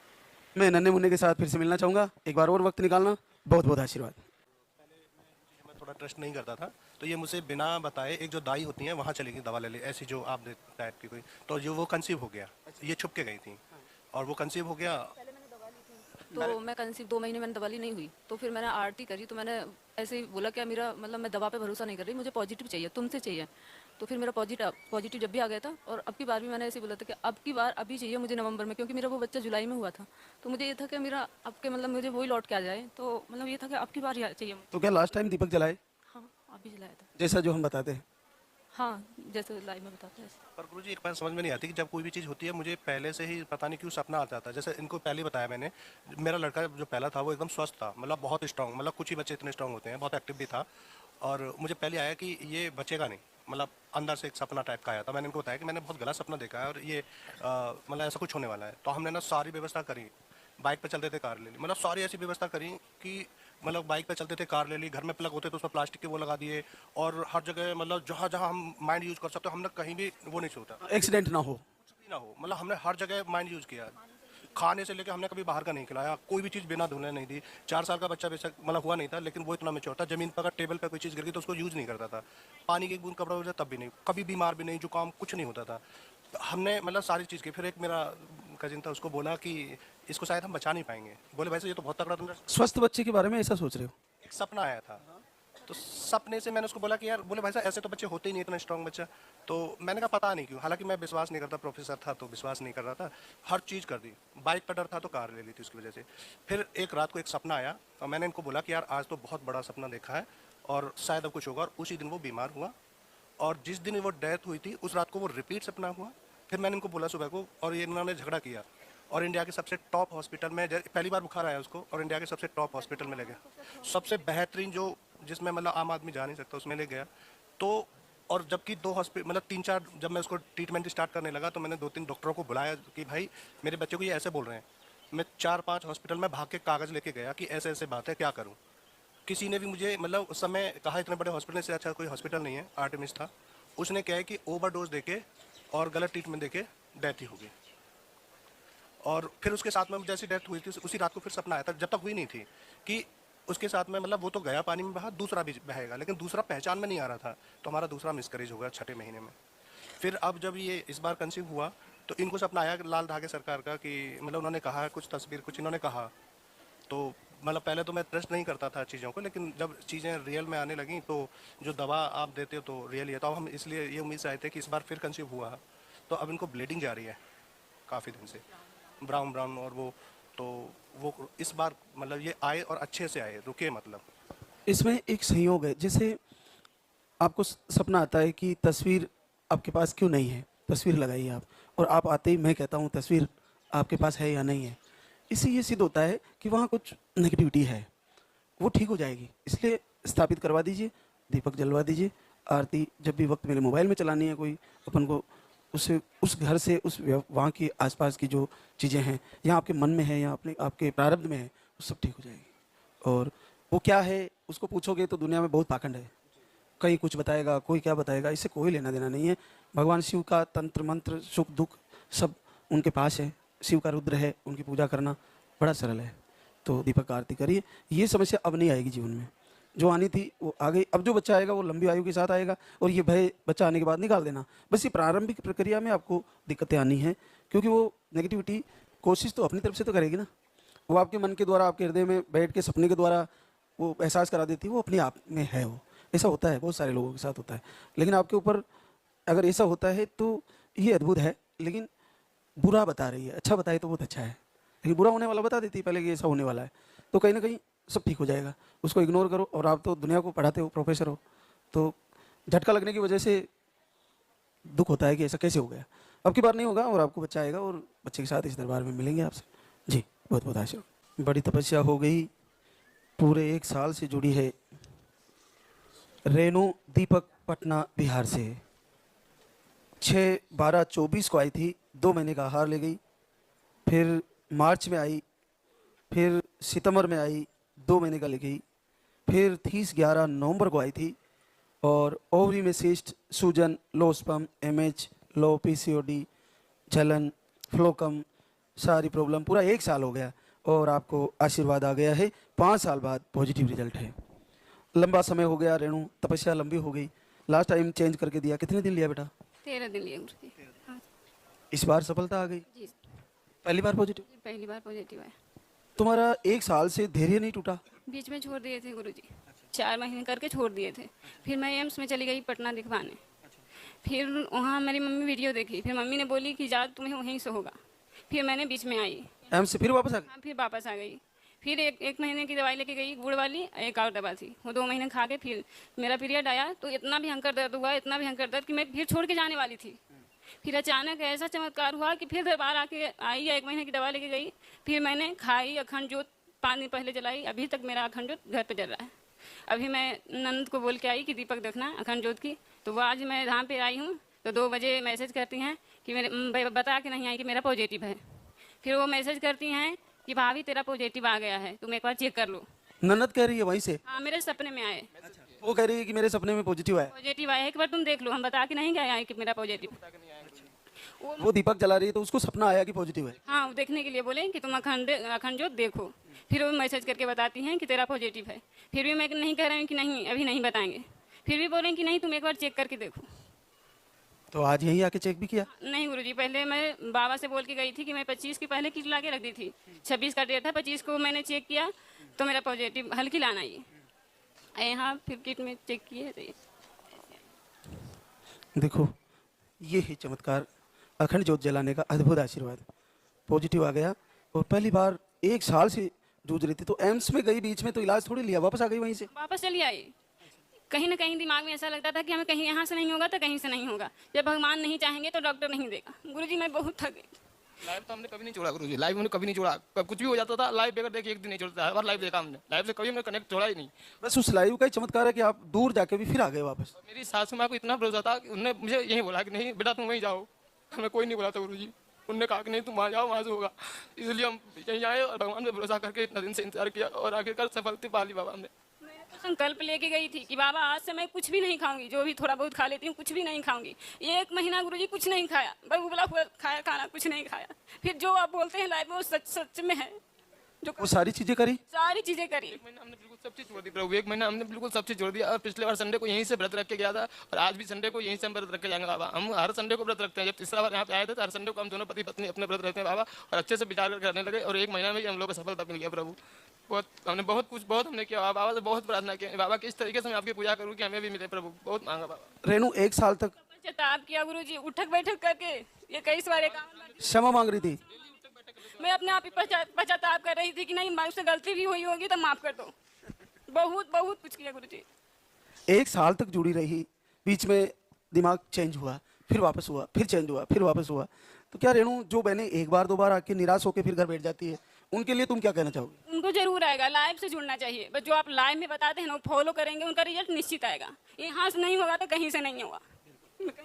[SPEAKER 1] मैं नन्हे मुन्ने के साथ फिर से मिलना चाहूँगा, एक बार और वक्त निकालना। बहुत बहुत आशीर्वाद।
[SPEAKER 6] मैं थोड़ा ट्रस्ट नहीं करता था, तो ये मुझे बिना बताए, एक जो दाई होती है वहाँ चली गई दवा ले ली, ऐसी जो आप टाइप की कोई, तो जो वो कंसीव हो गया, ये छुप के गई थी और वो कंसीव हो गया।
[SPEAKER 7] तो मैं कंसीव 2 महीने मैंने दवा ली, नहीं हुई। तो फिर मैंने आरती करी, तो मैंने ऐसे ही बोला कि मेरा मतलब मैं दवा पे भरोसा नहीं कर रही, मुझे पॉजिटिव चाहिए, तुमसे चाहिए। तो फिर मेरा पॉजिटिव जब भी आ गया था, और अब की बार भी मैंने ऐसे ही बोला था कि अब की बार अभी चाहिए मुझे नवंबर में, क्योंकि मेरा वो बच्चा जुलाई में हुआ था। तो मुझे ये था कि मेरा अब के मतलब मुझे वही लौट के आ जाए, तो मतलब ये था कि अब की बार चाहिए मुझे।
[SPEAKER 1] तो क्या लास्ट टाइम दीपक जलाए
[SPEAKER 7] हाँ, अभी जलाया था।
[SPEAKER 1] जैसा जो हम बताते हैं?
[SPEAKER 7] हाँ, जैसे लाइव में बताते हैं।
[SPEAKER 6] पर गुरुजी एक बात समझ में नहीं आती कि जब कोई भी चीज़ होती है, मुझे पहले से ही पता नहीं क्यों सपना आ जाता है। जैसे इनको पहले बताया मैंने, मेरा लड़का जो पहला था वो एकदम स्वस्थ था, मतलब बहुत स्ट्रांग, मतलब कुछ ही बच्चे इतने स्ट्रांग होते हैं, बहुत एक्टिव भी था। और मुझे पहले आया कि ये बचेगा नहीं, मतलब अंदर से एक सपना टाइप का आया था। मैंने इनको बताया कि मैंने बहुत गलत सपना देखा है और ये मतलब ऐसा कुछ होने वाला है। तो हमने ना सारी व्यवस्था करी, बाइक पे चलते थे, कार ले ली, मतलब सारी ऐसी व्यवस्था करी कि मतलब बाइक पे चलते थे, कार ले ली, घर में प्लग होते तो उसमें प्लास्टिक के वो लगा दिए, और हर जगह मतलब जहाँ जहाँ हम माइंड यूज़ कर सकते हो हमने कहीं भी वो नहीं छोड़ा,
[SPEAKER 1] एक्सीडेंट ना हो।
[SPEAKER 6] कुछ भी ना हो, मतलब हमने हर जगह माइंड यूज़ किया। खाने से लेकर हमने कभी बाहर का नहीं खिलाया, कोई भी चीज़ बिना धुले नहीं दी। 4 साल का बच्चा बेशक मतलब हुआ नहीं था, लेकिन वो इतना मेच्योर था, ज़मीन पर अगर टेबल पर कोई चीज़ गिर गई तो उसको यूज़ नहीं करता था। पानी की एक बूंद कपड़ा हो जाए तब भी नहीं, कभी बीमार भी नहीं, जुकाम कुछ नहीं होता था। हमने मतलब सारी चीज़ की। फिर एक मेरा कजिन था, उसको बोला कि इसको शायद हम बचा नहीं पाएंगे। बोले वैसे ये तो बहुत तगड़ा तुमने,
[SPEAKER 1] स्वस्थ बच्चे के बारे में ऐसा सोच रहे हो?
[SPEAKER 6] एक सपना आया था, तो सपने से मैंने उसको बोला कि यार, बोले भाई साहब ऐसे तो बच्चे होते ही नहीं, इतना स्ट्रांग बच्चा। तो मैंने कहा पता नहीं क्यों, हालांकि मैं विश्वास नहीं करता, प्रोफेसर था तो विश्वास नहीं कर रहा था, हर चीज़ कर दी। बाइक पर डर था तो कार ले ली थी उसकी वजह से। फिर एक रात को एक सपना आया और मैंने इनको बोला कि यार आज तो बहुत बड़ा सपना देखा है और शायद अब कुछ होगा, और उसी दिन वो बीमार हुआ। और जिस दिन वो डेथ हुई थी उस रात को वो रिपीट सपना हुआ। फिर मैंने इनको बोला सुबह को, और ये इन्होंने झगड़ा किया और इंडिया के सबसे टॉप हॉस्पिटल में, पहली बार बुखार आया उसको, और इंडिया के सबसे टॉप हॉस्पिटल में ले गया, सबसे बेहतरीन जो जिसमें मतलब आम आदमी जा नहीं सकता उसमें ले गया। तो और जबकि 2 हॉस्पिटल मतलब 3-4, जब मैं उसको ट्रीटमेंट स्टार्ट करने लगा तो मैंने 2-3 डॉक्टरों को बुलाया कि भाई मेरे बच्चे को ये ऐसे बोल रहे हैं। मैं 4-5 हॉस्पिटल में भाग के कागज़ लेके गया कि ऐसे ऐसे बात है, क्या करूँ। किसी ने भी मुझे मतलब उस समय कहा इतने बड़े हॉस्पिटल से अच्छा कोई हॉस्पिटल नहीं है, आर्टेमिस था। उसने क्या है कि ओवरडोज देके और गलत ट्रीटमेंट देके डेथ ही हो गई। और फिर उसके साथ में जैसी डेथ हुई थी उसी रात को फिर सपना आया था, जब तक हुई नहीं थी, कि उसके साथ में मतलब वो तो गया पानी में बहा, दूसरा भी बहेगा, लेकिन दूसरा पहचान में नहीं आ रहा था। तो हमारा दूसरा मिसकरेज होगा 6ठे महीने में। फिर अब जब ये इस बार कंसीव हुआ तो इनको सपना आया लाल धागे सरकार का, कि मतलब उन्होंने कहा कुछ तस्वीर कुछ इन्होंने कहा, तो मतलब पहले तो मैं ट्रस्ट नहीं करता था चीज़ों को, लेकिन जब चीज़ें रियल में आने लगी तो जो दवा आप देते हो तो रियल ही है। तो अब हम इसलिए ये उम्मीद से आए थे कि इस बार फिर कंसीव हुआ। तो अब इनको ब्लीडिंग जा रही है काफ़ी दिन से, ब्राउन ब्राउन, और वो इस बार मतलब ये आए और अच्छे से आए, रुके मतलब।
[SPEAKER 1] इसमें एक संयोग है, जैसे आपको सपना आता है कि तस्वीर आपके पास क्यों नहीं है, तस्वीर लगाइए आप, और आप आते ही मैं कहता हूँ तस्वीर आपके पास है या नहीं है, इससे ये सिद्ध होता है कि वहाँ कुछ नेगेटिविटी है, वो ठीक हो जाएगी। इसलिए स्थापित करवा दीजिए, दीपक जलवा दीजिए, आरती जब भी वक्त मेरे मोबाइल में चलानी है कोई अपन को, उससे उस घर से वहाँ की आसपास की जो चीज़ें हैं या आपके मन में है या अपने आपके प्रारब्ध में है, वो सब ठीक हो जाएगी। और वो क्या है उसको पूछोगे तो दुनिया में बहुत पाखंड है, कहीं कुछ बताएगा, कोई क्या बताएगा, इससे कोई लेना देना नहीं है। भगवान शिव का तंत्र मंत्र सुख दुख सब उनके पास है, शिव का रुद्र है, उनकी पूजा करना बड़ा सरल है। तो दीपक का आरती करिए, ये समस्या अब नहीं आएगी जीवन में, जो आनी थी वो आ गई। अब जो बच्चा आएगा वो लंबी आयु के साथ आएगा, और ये भय बच्चा आने के बाद निकाल देना। बस ये प्रारंभिक प्रक्रिया में आपको दिक्कतें आनी है, क्योंकि वो नेगेटिविटी कोशिश तो अपनी तरफ से तो करेगी ना, वो आपके मन के द्वारा, आपके हृदय में बैठ के सपने के द्वारा वो एहसास करा देती है, वो अपने आप में है। वो ऐसा होता है, बहुत सारे लोगों के साथ होता है। लेकिन आपके ऊपर अगर ऐसा होता है तो ये अद्भुत है, लेकिन बुरा बता रही है, अच्छा बताए तो बहुत अच्छा है, लेकिन बुरा होने वाला बता देती है पहले कि ऐसा होने वाला है, तो कहीं ना कहीं सब ठीक हो जाएगा। उसको इग्नोर करो। और आप तो दुनिया को पढ़ाते हो, प्रोफेसर हो, तो झटका लगने की वजह से दुख होता है कि ऐसा कैसे हो गया। अब की बार नहीं होगा, और आपको बच्चा आएगा, और बच्चे के साथ इस दरबार में मिलेंगे आपसे। जी बहुत बहुत आशीर्वाद। बड़ी तपस्या हो गई, पूरे 1 साल से जुड़ी है रेणु दीपक, पटना बिहार से। 6/12/24 को आई थी, 2 महीने का आहार ले गई, फिर मार्च में आई, फिर सितंबर में आई, 2 महीने का ले गई, फिर 30/11/नवंबर को आई थी, और ओवरी में सिस्ट, सूजन, लो स्पर्म, एमएच, लो पीसीओडी, जलन, फ्लोकम, सारी प्रॉब्लम, पूरा 1 साल हो गया, और आपको आशीर्वाद आ गया है। 5 साल बाद पॉजिटिव रिजल्ट है। लंबा समय हो गया रेणु, तपस्या लंबी हो गई, लास्ट टाइम चेंज करके दिया, कितने दिन लिया बेटा?
[SPEAKER 8] 13 दिन लिए गुरुजी। हाँ
[SPEAKER 1] इस बार सफलता आ गई,
[SPEAKER 8] जी,
[SPEAKER 1] पहली बार पॉजिटिव।
[SPEAKER 8] पहली बार पॉजिटिव है।
[SPEAKER 1] तुम्हारा 1 साल से धैर्य नहीं टूटा?
[SPEAKER 8] बीच में छोड़ दिए थे गुरुजी, 4 महीने करके छोड़ दिए थे। फिर मैं एम्स में चली गई पटना दिखवाने, फिर वहाँ मेरी मम्मी वीडियो देखी, फिर मम्मी ने बोली कि जा तुम्हें वहीं से होगा। फिर मैंने बीच में आई,
[SPEAKER 1] एम्स से फिर वापस आ गई?
[SPEAKER 8] हाँ फिर वापस आ गई। फिर एक महीने की दवाई लेके गई, गुड़ वाली, एक और दवा थी, वो 2 महीने खा के फिर मेरा पीरियड आया, तो इतना भयंकर दर्द हुआ, इतना भयंकर दर्द कि मैं फिर छोड़ के जाने वाली थी। फिर अचानक ऐसा चमत्कार हुआ कि फिर दरबार आके आई, 1 महीने की दवा लेके गई, फिर मैंने खाई अखंड जोत, 5 दिन पहले जलाई, अभी तक मेरा अखंड जोत घर पे जल रहा है। अभी मैं नंद को बोल के आई कि दीपक देखना अखंड जोत की, तो वो आज मैं यहाँ पे आई हूँ, तो 2 बजे मैसेज करती हैं कि मेरे बता के नहीं आई कि मेरा पॉजिटिव है। फिर वो मैसेज करती हैं कि भाभी तेरा पॉजिटिव आ गया है, तुम एक बार चेक कर लो।
[SPEAKER 1] ननद कह रही है वहीं से?
[SPEAKER 8] हाँ मेरे सपने में आए,
[SPEAKER 1] वो कह रही है कि मेरे सपने में पॉजिटिव आया।
[SPEAKER 8] पॉजिटिव आया, एक बार तुम देख लो, हम बता के नहीं गए आए कि मेरा पॉजिटिव।
[SPEAKER 1] वो दीपक जला रही है तो उसको सपना आया कि पॉजिटिव है?
[SPEAKER 8] हाँ वो देखने के लिए बोले कि तुम अखंड जोत देखो। फिर वो मैसेज करके बताती हैं कि तेरा पॉजिटिव है। फिर भी मैं नहीं कह रही हूँ कि नहीं अभी नहीं बताएंगे, फिर भी बोलें कि नहीं तुम एक बार चेक करके देखो।
[SPEAKER 1] तो आज यहीं आके चेक भी किया?
[SPEAKER 8] नहीं गुरुजी, पहले मैं बाबा से बोल के गई थी कि मैं 25 की पहले किट ला के रख दी थी, 26 का डेट था, 25 को मैंने चेक किया तो मेरा पॉजिटिव हल्की लाना ही। यहाँ फिर किट में चेक किए तो
[SPEAKER 1] देखो ये ही चमत्कार, अखंड ज्योत जलाने का अद्भुत आशीर्वाद। पॉजिटिव आ गया, और पहली बार 1 साल से जूझ रही थी, तो एम्स में गई, बीच में तो इलाज थोड़ी लिया, वापस आ गई वहीं से?
[SPEAKER 8] वापस चली आई। कहीं ना कहीं दिमाग में ऐसा लगता था कि हमें कहीं यहाँ से नहीं होगा तो कहीं से नहीं होगा, जब भगवान नहीं चाहेंगे तो डॉक्टर नहीं देगा। गुरुजी मैं बहुत थक गई।
[SPEAKER 9] लाइव तो हमने कभी नहीं छोड़ा गुरुजी, लाइव हमने कभी नहीं छोड़ा, कुछ भी हो जाता था लाइव बेगर देखिए, एक दिन नहीं छोड़ता, हर बार लाइव देखा हमने, लाइव से कभी हमने कनेक्ट छोड़ा ही नहीं।
[SPEAKER 1] बस उस लाइव का ही चमत्कार है कि आप दूर जाके भी फिर आ गए वापस।
[SPEAKER 9] मेरी सासू माँ को इतना भरोसा था कि उन्होंने मुझे यही बोला कि नहीं बेटा तुम वहीं जाओ, हमें कोई नहीं बोला था गुरुजी, उन्होंने कहा कि नहीं तुम वहाँ जाओ, वहाँ से होगा। इसलिए हम यहीं आए और भगवान पे भरोसा करके इतना दिन से इंतजार किया, और आखिरकार सफलता पा ली बाबा हमने।
[SPEAKER 8] तो संकल्प लेके गई थी कि बाबा आज से मैं कुछ भी नहीं खाऊंगी, जो भी थोड़ा बहुत खा लेती हूँ कुछ भी नहीं खाऊंगी। 1 महीना गुरुजी कुछ नहीं खाया, बस उबला हुआ खाया खाना, कुछ नहीं खाया। फिर जो आप बोलते हैं लाइफ में वो सच सच में है, जो
[SPEAKER 1] वो सारी चीजें करी?
[SPEAKER 8] सारी चीजें करी।
[SPEAKER 9] 1 महीना हमने बिल्कुल सब चीज छोड़ दी प्रभु, 1 महीना हमने बिल्कुल सब चीज छोड़ दिया। और पिछले बार संडे को यहीं से व्रत रख के गया था, और आज भी संडे को यहीं से हम व्रत रख के जाएंगे बाबा। हम हर संडे को व्रत रखते हैं, जब तीसरा बार यहाँ पे आए थे तो हर संडे को हम दोनों पति पत्नी अपने व्रत रखते हैं बाबा, और अच्छे से विचार करने लगे, और 1 महीना में ही हम लोग को सफलता मिल गया प्रभु। हमने बहुत हमने किया, बाबा से बहुत प्रार्थना की, बाबा किस तरीके से मैं आपकी पूजा करूँ कि हमें भी मिले प्रभु, बहुत मांगा बाबा।
[SPEAKER 1] रेनू 1 साल तक
[SPEAKER 8] पश्चाताप किया गुरु जी, उठक बैठक करके ये कई सारे काम।
[SPEAKER 1] क्षमा मांग रही थी।
[SPEAKER 8] मैं अपने आप ही पश्चाताप कर रही थी कि नहीं मुझसे गलती भी हुई होगी तो माफ कर दो। बहुत बहुत कुछ किया गुरु जी।
[SPEAKER 1] 1 साल तक जुड़ी रही, बीच में दिमाग चेंज हुआ, फिर वापस हुआ, फिर चेंज हुआ, फिर वापस हुआ। तो क्या रेनू, जो बहनें एक बार 2 बार आके निराश होकर फिर घर बैठ जाती है, उनके लिए तुम क्या कहना चाहोगे?
[SPEAKER 8] उनको जरूर आएगा, लाइव से जुड़ना चाहिए, बस जो आप लाइव में बताते हैं ना वो फॉलो करेंगे, उनका रिजल्ट निश्चित आएगा। यहाँ से नहीं होगा तो कहीं से नहीं होगा।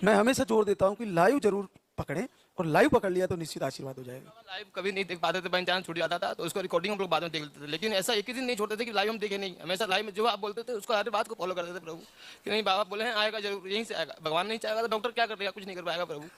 [SPEAKER 1] मैं हमेशा जोर देता हूँ कि लाइव जरूर पकड़ें, और लाइव पकड़ लिया तो निश्चित आशीर्वाद हो जाएगा।
[SPEAKER 9] लाइव कभी नहीं देख पाते थे, बाई चांस छूट जाता था तो उसको रिकॉर्डिंग हम लोग बाद में देख लेते थे, लेकिन ऐसा एक ही दिन नहीं छोड़ते थे कि लाइव हम देखे नहीं। हमेशा लाइव में जो आप बोलते थे उसको हर बात को फॉलो करते थे प्रभु, कि नहीं बाबा बोले हैं आएगा जरूर, यहीं से आएगा। भगवान नहीं चाहेगा तो डॉक्टर क्या कर देगा, कुछ नहीं कर पाएगा प्रभु।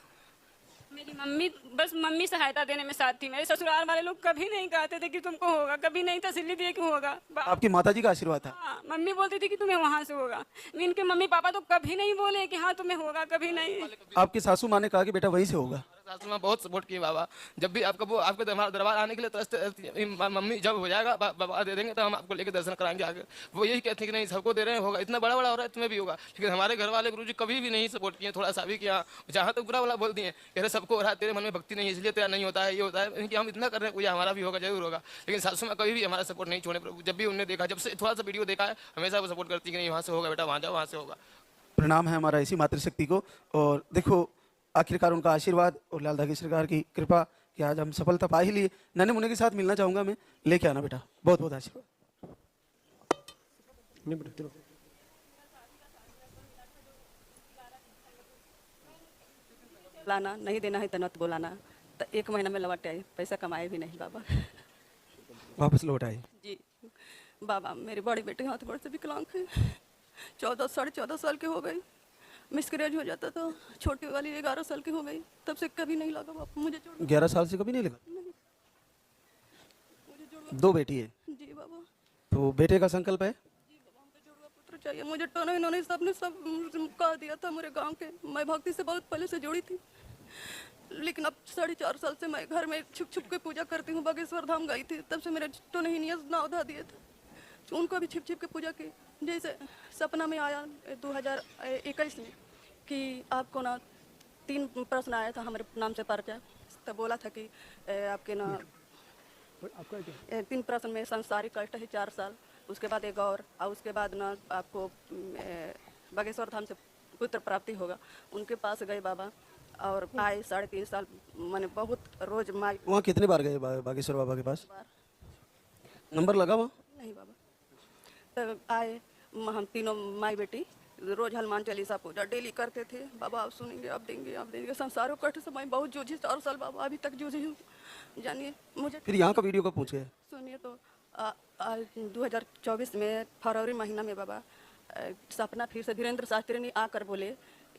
[SPEAKER 8] मेरी मम्मी, बस मम्मी सहायता देने में साथ थी। मेरे ससुराल वाले लोग कभी नहीं कहते थे कि तुमको होगा, कभी नहीं तसल्ली दिए कि होगा।
[SPEAKER 1] आपकी माताजी का आशीर्वाद था।
[SPEAKER 8] हाँ, मम्मी बोलती थी कि तुम्हें वहां से होगा। इनके मम्मी पापा तो कभी नहीं बोले कि हाँ तुम्हें होगा, कभी नहीं।
[SPEAKER 1] आपकी सासू माँ ने कहा कि बेटा वहीं से होगा।
[SPEAKER 9] सासू माँ बहुत सपोर्ट की बाबा, जब भी आपका वो आपके दरबार आने के लिए तरसते रहती है, मम्मी जब हो जाएगा बाबा दे देंगे तो हम आपको लेकर दर्शन कराएंगे आगे। वो यही कहते हैं कि नहीं सबको दे रहे हैं, होगा, इतना बड़ा बड़ा हो रहा है तुम्हें भी होगा। लेकिन हमारे घर वाले गुरुजी कभी भी नहीं सपोर्ट किए, थोड़ा सा भी किया, जहाँ तक बुरा वाला बोल दिए, कह रहे सबको हो रहा है, तेरे मन में भक्ति नहीं है इसलिए तेरा नहीं होता है, ये होता है कि हम इतना कर रहे हैं, कोई हमारा भी होगा, जरूर होगा। लेकिन सासू माँ कभी भी हमारा सपोर्ट नहीं छोड़े प्रभु, जब भी उन्होंने देखा, जब से थोड़ा सा वीडियो देखा है, हमेशा वो सपोर्ट करती है कि नहीं वहाँ से होगा बेटा, वहाँ जाओ, वहाँ से होगा।
[SPEAKER 1] प्रणाम है हमारा इसी मातृशक्ति को। और देखो आखिरकार उनका आशीर्वाद और लाल धागे सरकार की कृपा कि आज हम सफलता पा ही लिए। नन्हे मुन्ने के साथ मिलना चाहूंगा मैं, लेके आना बेटा, बहुत बहुत आशीर्वाद।
[SPEAKER 10] लाना नहीं देना है तो नत बोलाना। तो 1 महीना में लौट आई, पैसा कमाए भी नहीं बाबा।
[SPEAKER 1] वापस लौट आए।
[SPEAKER 10] जी बाबा, मेरी बड़ी बेटी हाथ गोड़ से विकलांग है, 14 साल की हो गई, मिसकैरेज हो जाता था। छोटी वाली 11 साल की हो गई, तब से कभी नहीं लगा बाबा मुझे जोड़।
[SPEAKER 1] 11 साल से कभी नहीं लगा?
[SPEAKER 10] मुझे जोड़वा
[SPEAKER 1] 2 बेटी है
[SPEAKER 10] जी बाबा।
[SPEAKER 1] तो बेटे का संकल्प है?
[SPEAKER 10] जी बाबा, हमको जोड़वा पुत्र चाहिए। मुझे टोनो इन्होंने सबने सब कह दिया था मेरे गांव के। मैं भक्ति से बहुत पहले से जुड़ी थी, लेकिन अब 4.5 साल से मैं घर में छुप छुप के पूजा करती हूँ। बागेश्वर धाम गई थी, तब से मेरे टोनो ही नाव धा दिए थे, तो उनको भी छिप छिप के पूजा की। जैसे सपना में आया 2021 में कि आपको ना 3 प्रश्न आया था हमारे नाम से पर्चा, तब बोला था कि आपके ना 3 प्रश्न में संसारिक कष्ट है 4 साल, उसके बाद एक और उसके बाद ना आपको बागेश्वर धाम से पुत्र प्राप्ति होगा। उनके पास गए बाबा और आए 3.5 साल, मैंने बहुत रोज माई।
[SPEAKER 1] वहाँ कितने बार गए बागेश्वर बाबा के पास? नंबर लगा वहाँ?
[SPEAKER 10] नहीं बाबा। तब आए हम तीनों माई बेटी, रोज हनुमान चालीसा पूजा डेली करते थे। बाबा आप सुनेंगे, आप देंगे, आप देंगे। संसारों कष्ट से मैं बहुत जूझी, 4 साल बाबा, अभी तक जूझी हूँ। जानिए मुझे
[SPEAKER 1] फिर यहाँ का वीडियो कब पहुँचे?
[SPEAKER 10] सुनिए तो 2024 में फरवरी महीना में बाबा सपना फिर से धीरेन्द्र शास्त्री ने आकर बोले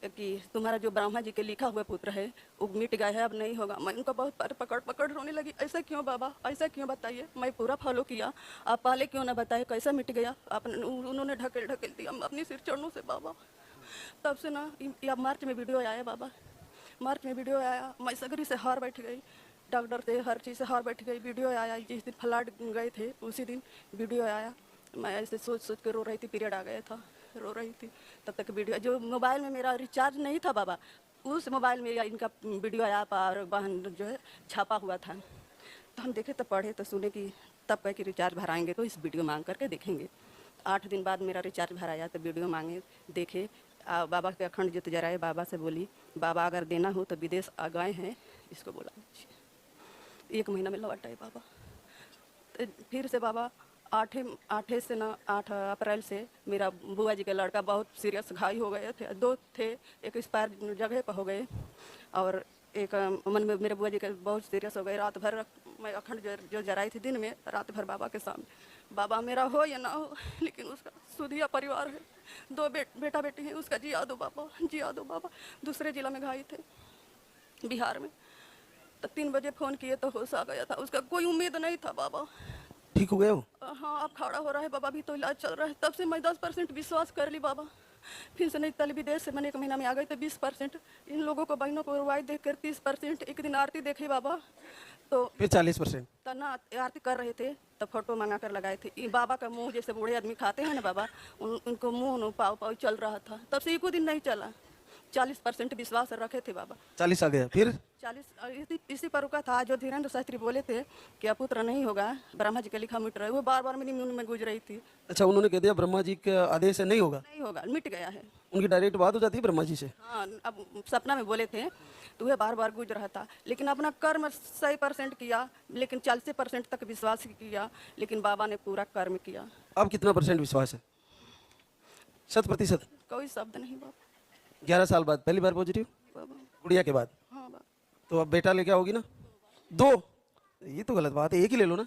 [SPEAKER 10] कि तुम्हारा जो ब्रह्मा जी के लिखा हुआ पुत्र है वो मिट गया है, अब नहीं होगा। मैं उनको बहुत पकड़ पकड़ रोने लगी, ऐसा क्यों बाबा, ऐसा क्यों बताइए। मैं पूरा फॉलो किया, आप पहले क्यों ना बताए कैसा मिट गया। उन्होंने ढकेल दिया अपनी सिर चढ़नों से बाबा। तब से ना मार्च में वीडियो आया बाबा, मार्च में वीडियो आया, मैं सगरी से हार बैठ गई, डॉक्टर से हर चीज़ से हार बैठ गई। वीडियो आया, जिस दिन फ्लड गए थे उसी दिन वीडियो आया। मैं ऐसे सोच सोच के रो रही थी, पीरियड आ गया था, रो रही थी। तब तक वीडियो जो मोबाइल में मेरा रिचार्ज नहीं था बाबा, उस मोबाइल में इनका वीडियो आया और बहन जो है छापा हुआ था। तो हम देखे तो पढ़े तो सुने कि तब कह कि रिचार्ज भराएंगे तो इस वीडियो मांग करके देखेंगे। 8 दिन बाद मेरा रिचार्ज भराया तो वीडियो मांगे, देखे। बाबा के अखंड ज्योत जराए, बाबा से बोली बाबा अगर देना हो तो विदेश आ गए हैं, इसको बोला। 1 महीना में लौट आए बाबा। तो फिर से बाबा 8 से ना 8 अप्रैल से मेरा बुआ जी का लड़का बहुत सीरियस घायल हो गए थे। 2 थे, एक एक्सपायर जगह पर हो गए और एक मन में मेरे बुआ जी का बहुत सीरियस हो गए। रात भर मैं अखंड जो जराई थी दिन में, रात भर बाबा के सामने, बाबा मेरा हो या ना हो लेकिन उसका सुधिया परिवार है, 2 बेटा बेटी है, उसका जिया दो बाबा, जिया दो बाबा। दूसरे जिला में घायल थे बिहार में। तो 3 बजे फ़ोन किए तो होश आ गया था, उसका कोई उम्मीद नहीं था बाबा।
[SPEAKER 1] ठीक हो गया वो?
[SPEAKER 10] हाँ अब खड़ा हो रहा है बाबा, भी तो इलाज चल रहा है। तब से मैं 10% विश्वास कर ली बाबा। फिर से नहीं तल विदेश से मैंने 1 महीना में आ गई तो 20%। इन लोगों को बहनों को रुवाई देख कर 30%। एक दिन आरती देखी बाबा तो
[SPEAKER 1] फिर 40%।
[SPEAKER 10] तो ना आरती कर रहे थे तो फोटो मंगा कर लगाए थे। ये बाबा का मुंह जैसे बूढ़े आदमी खाते हैं ना बाबा, उनको मुंह पाव पाव चल रहा था। तब से एको दिन नहीं चला। 40% विश्वास रखे थे बाबा।
[SPEAKER 1] 40 आ गया फिर?
[SPEAKER 10] 40 इसी पर रुका था। जो धीरेन्द्र शास्त्री बोले थे कि अपुत्र नहीं होगा, ब्रह्मा जी का लिखा मिट रहा है, वो बार बार मेरी मुंह में गुज रही थी।
[SPEAKER 1] अच्छा, उन्होंने कह दिया ब्रह्मा जी के आदेश से नहीं होगा?
[SPEAKER 10] नहीं होगा, मिट गया है।
[SPEAKER 1] उनकी डायरेक्ट बात हो जाती है ब्रह्मा जी से?
[SPEAKER 10] हाँ, अब सपना में बोले थे तो वह बार बार गुज रहा था। लेकिन अपना कर्म 100% किया, लेकिन 40% तक विश्वास किया, लेकिन बाबा ने पूरा कर्म किया।
[SPEAKER 1] अब कितना % विश्वास है? 100%?
[SPEAKER 10] कोई शब्द नहीं बाबा।
[SPEAKER 1] 11 साल बाद पहली बार पॉजिटिव?
[SPEAKER 10] बाबा
[SPEAKER 1] गुड़िया के बाद?
[SPEAKER 10] हाँ बाबा।
[SPEAKER 1] तो अब बेटा लेके आओगी ना? 2? ये तो गलत बात है, एक ही ले लो ना।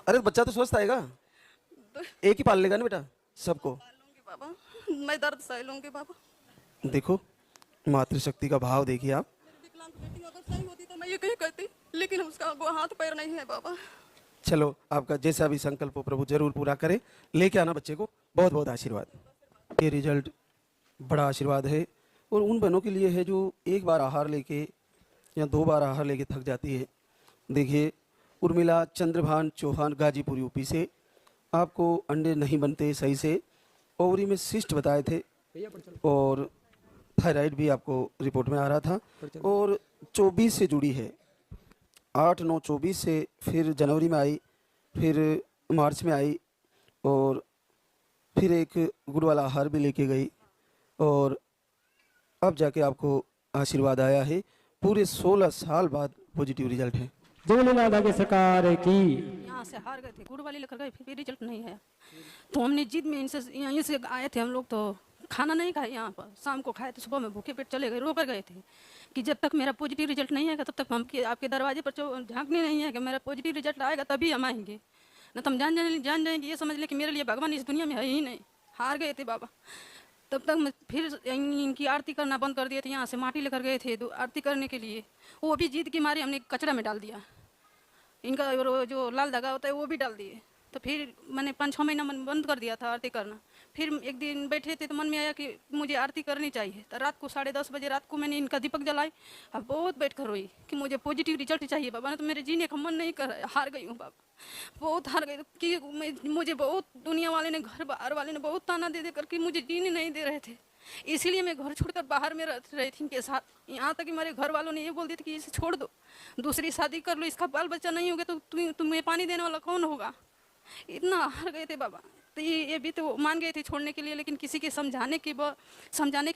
[SPEAKER 1] अरे बच्चा तो स्वस्थ आएगा, एक ही पाल लेगा ना बेटा सबको।
[SPEAKER 10] लूंगी बाबा, मैं दर्द सह लूंगी बाबा।
[SPEAKER 1] देखो मातृशक्ति का भाव देखिए आप।
[SPEAKER 10] विकलांग बेटी अगर सही होती तो मैं ये कहीं कहती, लेकिन उसका वो हाथ पैर नहीं है बाबा।
[SPEAKER 1] चलो आपका जैसा भी संकल्प हो प्रभु जरूर पूरा करे। लेके आना बच्चे को, बहुत बहुत आशीर्वाद। ये रिजल्ट बड़ा आशीर्वाद है और उन बहनों के लिए है जो एक बार आहार लेके या 2 बार आहार लेके थक जाती है। देखिए उर्मिला चंद्रभान चौहान गाजीपुर यूपी से, आपको अंडे नहीं बनते सही से, ओवरी में सिस्ट बताए थे और थायराइड भी आपको रिपोर्ट में आ रहा था, और 24 से जुड़ी है। 8-9-24 से, फिर जनवरी में आई, फिर मार्च में आई, और फिर एक गुड़ वाला आहार भी लेके गई, और अब जाके आपको आशीर्वाद आया है। पूरे 16 साल बाद पॉजिटिव रिजल्ट है।
[SPEAKER 11] के सरकार की।
[SPEAKER 7] यहाँ से हार गए थे, गुड़ वाली लेकर गए, फिर भी रिजल्ट नहीं आया। तो हमने जिद में इनसे यहीं से आए थे हम लोग, तो खाना नहीं खाए यहाँ पर। शाम को खाए तो सुबह में भूखे पेट चले गए, रो कर गए थे कि जब तक मेरा पॉजिटिव रिजल्ट नहीं आएगा तब तक हम आपके दरवाजे पर झांकने नहीं है कि मेरा पॉजिटिव रिजल्ट आएगा तभी हम आएंगे, न तो हम जान जाएंगे, ये समझ ले कि मेरे लिए भगवान इस दुनिया में है ही नहीं। हार गए थे बाबा। तब तक मैं फिर इनकी आरती करना बंद कर दिए थे। यहाँ से माटी लेकर गए थे आरती करने के लिए, वो भी जिद की मारी हमने कचरा में डाल दिया। इनका जो लाल धागा होता है वो भी डाल दिए। तो फिर मैंने 5-6 महीना मन बंद कर दिया था आरती करना। फिर एक दिन बैठे थे तो मन में आया कि मुझे आरती करनी चाहिए। तो रात को 10:30 बजे रात को मैंने इनका दीपक जलाई। अब बहुत बैठ कर रोई कि मुझे पॉजिटिव रिजल्ट चाहिए बाबा, ना तो मेरे जीने का मन नहीं कर रहा है। हार गई हूँ बाबा, बहुत हार गई कि मुझे बहुत दुनिया वाले ने, घर बाहर वाले ने बहुत ताना दे करके मुझे जीने नहीं दे रहे थे। इसीलिए मैं घर छोड़कर बाहर में रह रही थी इनके साथ। यहाँ तक कि मेरे घर वालों ने ये बोल दिया था कि इसे छोड़ दो, दूसरी शादी कर लो, इसका बाल बच्चा नहीं होगा तो तुम्हें पानी देने वाला कौन होगा। इतना हार गए थे बाबा। तो ये भी तो मान गए थे छोड़ने के लिए, लेकिन किसी के समझाने के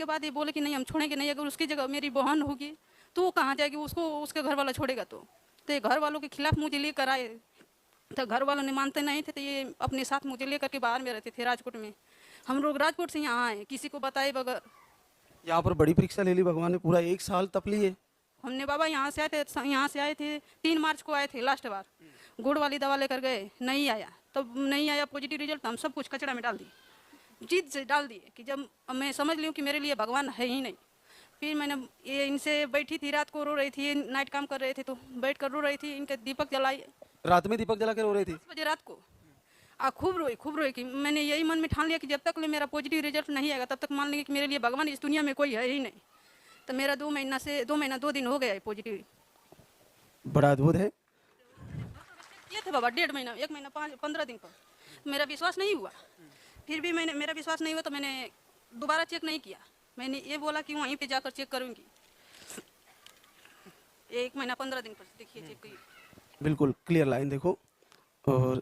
[SPEAKER 7] बाद ये बोले कि नहीं हम छोड़ेंगे नहीं। अगर उसकी जगह मेरी बहन होगी तो वो कहाँ जाएगी, उसको उसके घर वाला छोड़ेगा। तो ये घर वालों के खिलाफ मुझे लेकर आए। तो घर वालों ने मानते नहीं थे, तो ये अपने साथ मुझे लेकर के बाहर में रहते थे राजकोट में। हम लोग राजकोट से यहाँ आए किसी को बताए बगैर।
[SPEAKER 1] यहाँ पर बड़ी परीक्षा ले ली भगवान ने, पूरा 1 साल तप लिए।
[SPEAKER 7] हमने बाबा यहाँ से आए थे 3 मार्च को आए थे लास्ट बार। गुड़ वाली दवा लेकर गए, नहीं आया। तब नहीं आया पॉजिटिव रिजल्ट, हम सब कुछ कचरा में डाल दिए, जिद से डाल दिए कि जब मैं समझ लूँ कि मेरे लिए भगवान है ही नहीं। फिर मैंने ये इनसे बैठी थी, रात को रो रही थी, नाइट काम कर रहे थे तो बैठ कर रो रही थी। इनके दीपक जलाई,
[SPEAKER 1] रात में दीपक जला कर रो रही थी?
[SPEAKER 7] 10 बजे रात को। खूब रोई कि मैंने यही मन में ठान लिया कि जब तक मेरा पॉजिटिव रिजल्ट नहीं आएगा तब तक मान लेंगे कि मेरे लिए भगवान इस दुनिया में कोई है ही नहीं। तो मेरा 2 महीना 2 दिन हो गया है पॉजिटिव।
[SPEAKER 1] बड़ा अद्भुत है।
[SPEAKER 7] ये थे बाबा 1.5 महीना, 1 महीना 15 दिन पर मेरा विश्वास नहीं हुआ। फिर भी मेरा विश्वास नहीं हुआ तो मैंने दोबारा चेक नहीं किया। मैंने ये बोला कि वहीं पे जाकर चेक करूंगी। 1 महीना 15 दिन पर देखिए चेक की,
[SPEAKER 1] बिल्कुल क्लियर लाइन देखो, और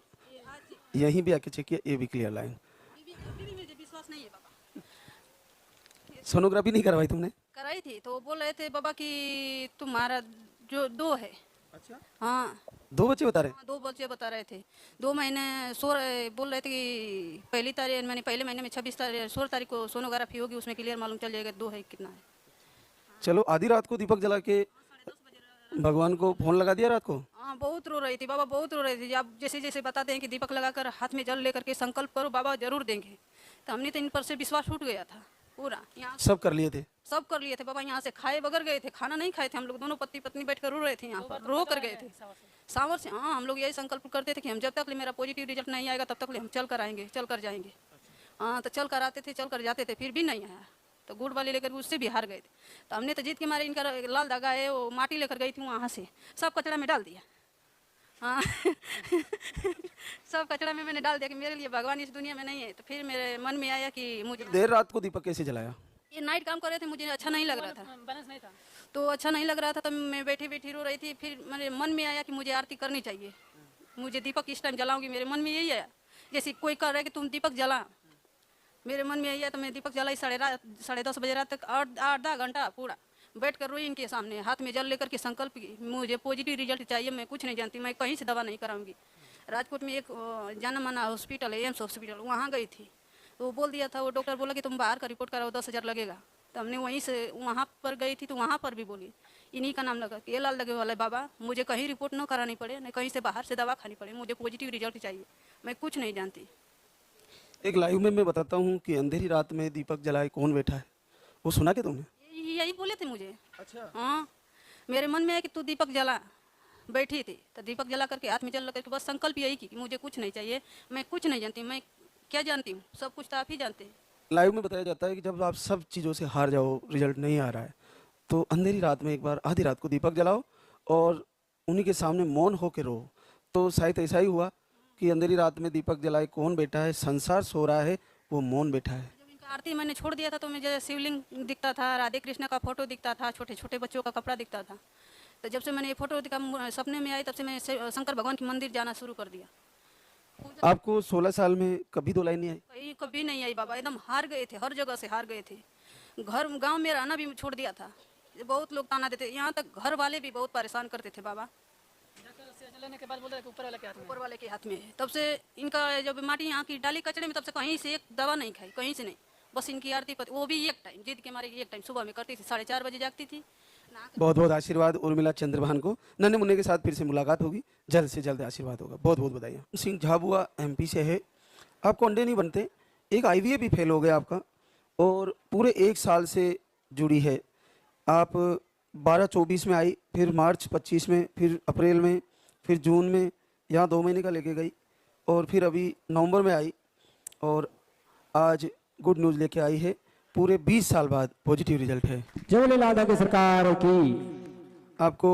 [SPEAKER 1] यहीं भी आके चेक किया, ये भी क्लियर लाइन।
[SPEAKER 7] मुझे विश्वास नहीं है बाबा।
[SPEAKER 1] सोनोग्राफी नहीं करवाई तुमने?
[SPEAKER 7] कराई थी तो बोल रहे थे बाबा कि तुम्हारा जो 2 है।
[SPEAKER 1] अच्छा,
[SPEAKER 7] हाँ
[SPEAKER 1] 2 बच्चे बता रहे?
[SPEAKER 7] 2 बच्चे बता रहे थे। 2 महीने बोल रहे थे कि पहले महीने में 16 तारीख को सोनोग्राफी होगी, उसमें क्लियर मालूम चल जाएगा 2 है कितना है।
[SPEAKER 1] चलो आधी रात को दीपक जला के भगवान को फोन लगा दिया रात को?
[SPEAKER 7] हाँ बहुत रो रही थी बाबा, बहुत रो रही थी। आप जैसे बताते हैं कि दीपक लगाकर हाथ में जल लेकर के संकल्प करो बाबा जरूर देंगे। तो हमने तो इन पर से विश्वास टूट गया था पूरा। यहाँ
[SPEAKER 1] सब कर लिए थे?
[SPEAKER 7] सब कर लिए थे बाबा। यहाँ से खाए बगैर गए थे, खाना नहीं खाए थे हम लोग। दोनों पति पत्नी बैठ कर रो रहे थे यहाँ पर, रो कर गए थे सावर से। हाँ हम लोग यही संकल्प करते थे कि हम जब तक मेरा पॉजिटिव रिजल्ट नहीं आएगा तब तक हम चल कर आएंगे, चल कर जाएंगे। हाँ तो चल कर आते थे, चल कर जाते थे, फिर भी नहीं आया।
[SPEAKER 10] तो गुड़ वाली लेकर उससे भी हार गए थे। तो हमने तो जीत के मारे इनका लाल धागा है वो माटी लेकर गई थी वहाँ से, सब कचरा में डाल दिया। हाँ सब कचरा में मैंने डाल दिया कि मेरे लिए भगवान इस दुनिया में नहीं है। तो फिर मेरे मन में आया कि मुझे
[SPEAKER 1] देर रात को दीपक कैसे जलाया?
[SPEAKER 10] ये नाइट काम कर रहे थे, मुझे अच्छा नहीं लग रहा था, तो अच्छा नहीं लग रहा था, तो मैं बैठी बैठी रो रही थी। फिर मेरे मन में आया कि मुझे आरती करनी चाहिए, मुझे दीपक इस टाइम जलाऊंगी। मेरे मन में यही आया, जैसे कोई कह रहा है कि तुम दीपक जला, मेरे मन में यही आया। तो मैं दीपक जलाई 10:30 बजे रात तक, आधा घंटा पूरा बैठ कर रोई इनके सामने, हाथ में जल लेकर के संकल्प की मुझे पॉजिटिव रिजल्ट चाहिए, मैं कुछ नहीं जानती, मैं कहीं से दवा नहीं कराऊंगी। राजकोट में एक जाना माना हॉस्पिटल है, एम्स हॉस्पिटल, वहाँ गई थी। तो वो बोल दिया था, वो डॉक्टर बोला कि तुम बाहर का रिपोर्ट कराओ, 10,000 लगेगा। तो हमने वहीं से वहाँ पर गई थी, तो वहाँ पर भी बोली इन्हीं का नाम लगा कि ये लाल लगे वाला बाबा, मुझे कहीं रिपोर्ट न करानी पड़े, न कहीं से बाहर से दवा खानी पड़े, मुझे पॉजिटिव रिजल्ट चाहिए, मैं कुछ नहीं जानती।
[SPEAKER 1] एक लाइव में मैं बताता हूँ कि अंधेरी रात में दीपक जलाए कौन बैठा है, वो सुना क्या तुमने?
[SPEAKER 10] यही बोले थे मुझे।
[SPEAKER 1] अच्छा।
[SPEAKER 10] हाँ, मेरे मन में है कि तू दीपक जला, बैठी थी तो दीपक जला करके हाथ में जल करके बस संकल्प यही की कि मुझे कुछ नहीं चाहिए, मैं कुछ नहीं जानती, मैं क्या जानती हूँ, सब कुछ तो आप ही जानते हैं।
[SPEAKER 1] लाइव में बताया जाता है कि जब आप सब चीज़ों से हार जाओ, रिजल्ट नहीं आ रहा है, तो अंधेरी रात में एक बार आधी रात को दीपक जलाओ और उन्हीं के सामने मौन होकर रो। तो शायद ऐसा ही हुआ कि अंधेरी रात में दीपक जलाए कौन बैठा है, संसार सो रहा है, वो मौन बैठा है।
[SPEAKER 10] जब इनका आरती मैंने छोड़ दिया था तो मुझे शिवलिंग दिखता था, राधे कृष्ण का फोटो दिखता था, छोटे छोटे बच्चों का कपड़ा दिखता था। तो जब से मैंने ये फोटो दिखा सपने में आई, तब से मैं शंकर भगवान के मंदिर जाना शुरू कर दिया।
[SPEAKER 1] आपको 16 साल में कभी दो लाइन नहीं आई?
[SPEAKER 10] कभी नहीं आई बाबा, एकदम हार गए थे, हर जगह से हार गए थे। घर गांव में रहना भी छोड़ दिया था, बहुत लोग ताना देते, यहाँ तक घर वाले भी बहुत परेशान करते थे। बाबा
[SPEAKER 7] लेने के बाद बोल रहे ऊपर
[SPEAKER 10] वाले के हाथ में है। तब से इनका जब माटी यहाँ की डाली कचड़े में, तब से कहीं से एक दवा नहीं खाई, कहीं से नहीं, बस इनकी आरती पर, वो भी एक टाइम जिद के मारे, एक टाइम सुबह में करती थी, 4:30 बजे जागती थी।
[SPEAKER 1] बहुत बहुत आशीर्वाद उर्मिला चंद्रभान को। नन्हे मुन्ने के साथ फिर से मुलाकात होगी, जल्द से जल्द आशीर्वाद होगा। बहुत बहुत बधाई। सिंह झाबुआ MP से है। आपको अंडे नहीं बनते, एक IVF भी फेल हो गया आपका और पूरे 1 साल से जुड़ी है। आप 12-24 में आई, फिर मार्च 25 में, फिर अप्रैल में, फिर जून में, यहाँ 2 महीने का लेके गई और फिर अभी नवंबर में आई और आज गुड न्यूज़ लेके आई है। पूरे 20 साल बाद पॉजिटिव रिजल्ट है।
[SPEAKER 11] जय लादा की सरकार की।
[SPEAKER 1] आपको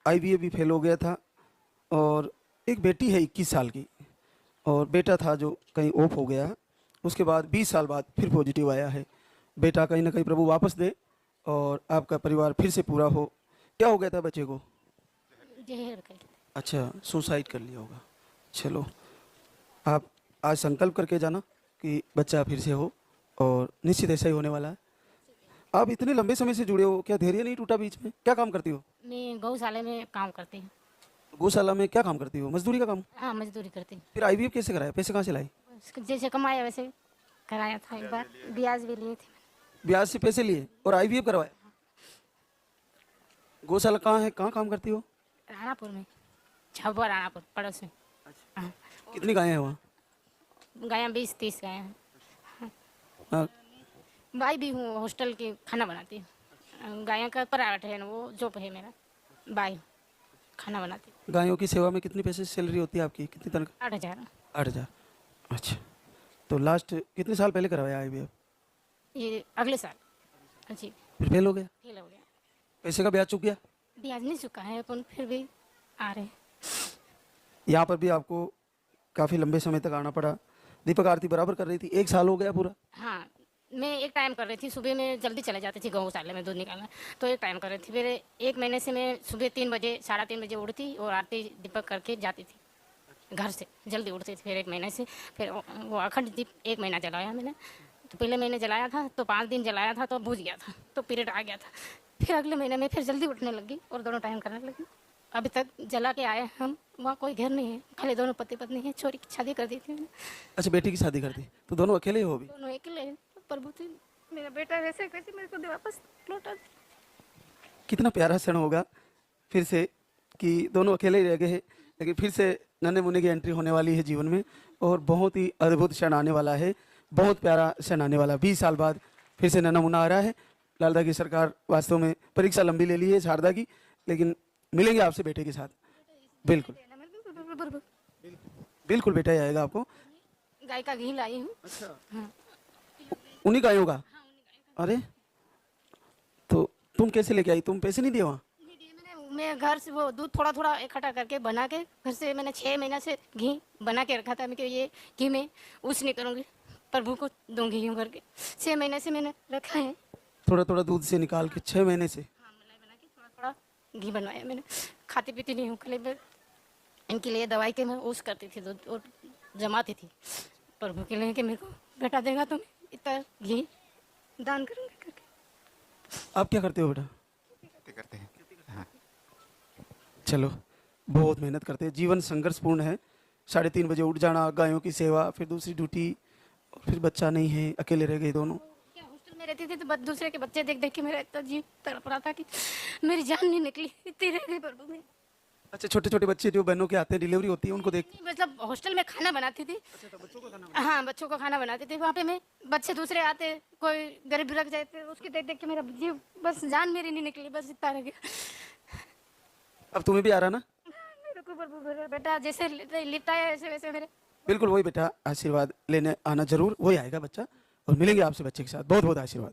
[SPEAKER 1] IVF भी फेल हो गया था और एक बेटी है 21 साल की और बेटा था जो कहीं ऑफ हो गया। उसके बाद 20 साल बाद फिर पॉजिटिव आया है। बेटा कहीं ना कहीं प्रभु वापस दे और आपका परिवार फिर से पूरा हो। क्या हो गया था बच्चे को? अच्छा, सुसाइड कर लिया होगा। चलो, आप आज संकल्प करके जाना कि बच्चा फिर से हो और निश्चित ऐसा ही होने वाला है। आप इतने लंबे समय से जुड़े हो, क्या धैर्य नहीं टूटा बीच में? क्या काम करती हो?
[SPEAKER 4] मैं गौशाला में काम करती हूँ।
[SPEAKER 1] गौशाला में क्या काम करती हो? मजदूरी का काम?
[SPEAKER 4] हाँ, मजदूरी करती हूँ।
[SPEAKER 1] फिर IVF कैसे कराया? पैसे कहाँ से लाई?
[SPEAKER 4] जैसे कमाया वैसे कराया था। एक बार ब्याज भी लिए थे।
[SPEAKER 1] ब्याज से पैसे लिए और IVF करवाया? गौशाला कहाँ है, कहाँ काम करती हो?
[SPEAKER 4] राणापुर में, झाबुआ राणापुर पड़ोस में। हाँ।
[SPEAKER 1] कितनी गायें हैं वहाँ?
[SPEAKER 4] गायें 20-30 गायें हैं।
[SPEAKER 1] हाँ।
[SPEAKER 4] भाई भी हूँ, हॉस्टल की खाना बनाती हूँ। गायों का प्राइवेट है ना, वो जॉब है मेरा। भाई खाना बनाती हूँ।
[SPEAKER 1] गायों की सेवा में कितनी पैसे सैलरी होती है आपकी? कितनी तनख्वाह?
[SPEAKER 4] 8,000।
[SPEAKER 1] 8,000। अच्छा, तो लास्ट कितने साल पहले करवाया IVF?
[SPEAKER 4] ये अगले साल। जी।
[SPEAKER 1] फिर फेल हो गया?
[SPEAKER 4] फेल हो गया।
[SPEAKER 1] पैसे का ब्याज चुक गया?
[SPEAKER 4] ब्याज नहीं चुका है अपन, फिर भी आ रहे।
[SPEAKER 1] यहाँ पर भी आपको काफ़ी लंबे समय तक आना पड़ा। दीपक आरती बराबर कर रही थी, 1 साल हो गया पूरा?
[SPEAKER 4] हाँ, मैं एक टाइम कर रही थी। सुबह में जल्दी चले जाती थी गौशाला में दूध निकालना, तो एक टाइम कर रही थी। फिर 1 महीने से मैं सुबह 3 बजे 3:30 बजे उठती और आरती दीपक करके जाती थी। घर से जल्दी उठती थी। फिर 1 महीने से फिर वो अखंड दीप 1 महीना जलाया मैंने। तो पहले महीने जलाया था तो 5 दिन जलाया था तो बुझ गया था, तो पीरियड आ गया था। फिर अगले महीने में फिर जल्दी उठने लगी और दोनों टाइम करने लगी। अभी तक जला के आए हम। वहाँ कोई घर नहीं है, खाली दोनों पति पत्नी है। छोरी की शादी कर दी थी मैंने।
[SPEAKER 1] अच्छा, बेटी की शादी कर दी, तो दोनों अकेले ही हो अभी?
[SPEAKER 4] दोनों अकेले। प्रभु थे, मेरा बेटा वैसे कैसे मेरे को वापस लौटा।
[SPEAKER 1] कितना प्यारा क्षण होगा फिर से कि दोनों अकेले ही रह गए हैं, लेकिन फिर से नन्हे मुन्ने की एंट्री होने वाली है जीवन में और बहुत ही अद्भुत क्षण आने वाला है, बहुत प्यारा क्षण आने वाला। 20 साल बाद फिर से नन्हा मुन्ना आ रहा है। लालदा की सरकार वास्तव में परीक्षा लंबी ले ली है शारदा की, लेकिन मिलेंगे आपसे बेटे के साथ। बिल्कुल बिल्कुल, बेटा ही आएगा आपको।
[SPEAKER 4] गाय का घी लाई हूँ।
[SPEAKER 1] अच्छा, उन्हीं गायों का? अरे तुम कैसे लेके आई? तुम पैसे नहीं दिए वहाँ?
[SPEAKER 12] मैं घर से वो दूध थोड़ा थोड़ा इकट्ठा करके बना के घर से मैंने 6 महीना से घी बना के रखा था। मैं कि ये घी में उस नहीं करूँगी, प्रभु को दूंगी यूँ करके 6 महीने से मैंने रखा है।
[SPEAKER 1] थोड़ा थोड़ा दूध से निकाल के 6 महीने से?
[SPEAKER 12] हाँ, मलाई बना के थोड़ा थोड़ा घी बनवाया मैंने। खाती पीती नहीं हूँ, खाली मैं इनके लिए दवाई के मैं ऊस करती थी दूध और जमाती थी प्रभु के लिए कि मेरे को बेटा देगा तो मैं इतना घी दान करूँगी करके।
[SPEAKER 1] आप क्या करते हो बेटा?
[SPEAKER 13] करते हैं। हाँ।
[SPEAKER 1] चलो, बहुत मेहनत करते हैं, जीवन संघर्षपूर्ण है। 3:30 बजे उठ जाना, गायों की सेवा, फिर दूसरी ड्यूटी, और फिर बच्चा नहीं है, अकेले रह गए दोनों।
[SPEAKER 12] क्या हॉस्टल में रहती थी तो दूसरे के बच्चे देख देख के मेरा इतना जीव तड़प रहा था कि मेरी जान नहीं निकली, इतनी रह गई प्रभु में।
[SPEAKER 1] अच्छा, छोटे छोटे बच्चे जो बहनों के आते हैं, डिलीवरी होती है, उनको देख?
[SPEAKER 12] मतलब हॉस्टल में खाना बनाती थी। हाँ, बच्चों को खाना बनाती थी वहाँ पे। मैं बच्चे दूसरे आते, कोई गरीब रख जाते, उसके देख देख के मेरा जीव, बस जान मेरी नहीं निकली, बस इतना रह गया।
[SPEAKER 1] अब तुम्हें भी आ रहा ना?
[SPEAKER 12] मेरे को प्रभु मेरा बेटा जैसे लिपटा है ऐसे वैसे मेरे।
[SPEAKER 1] बिल्कुल वही बेटा, आशीर्वाद लेने आना जरूर, वही आएगा बच्चा, और मिलेंगे आपसे बच्चे के साथ। बहुत बहुत आशीर्वाद।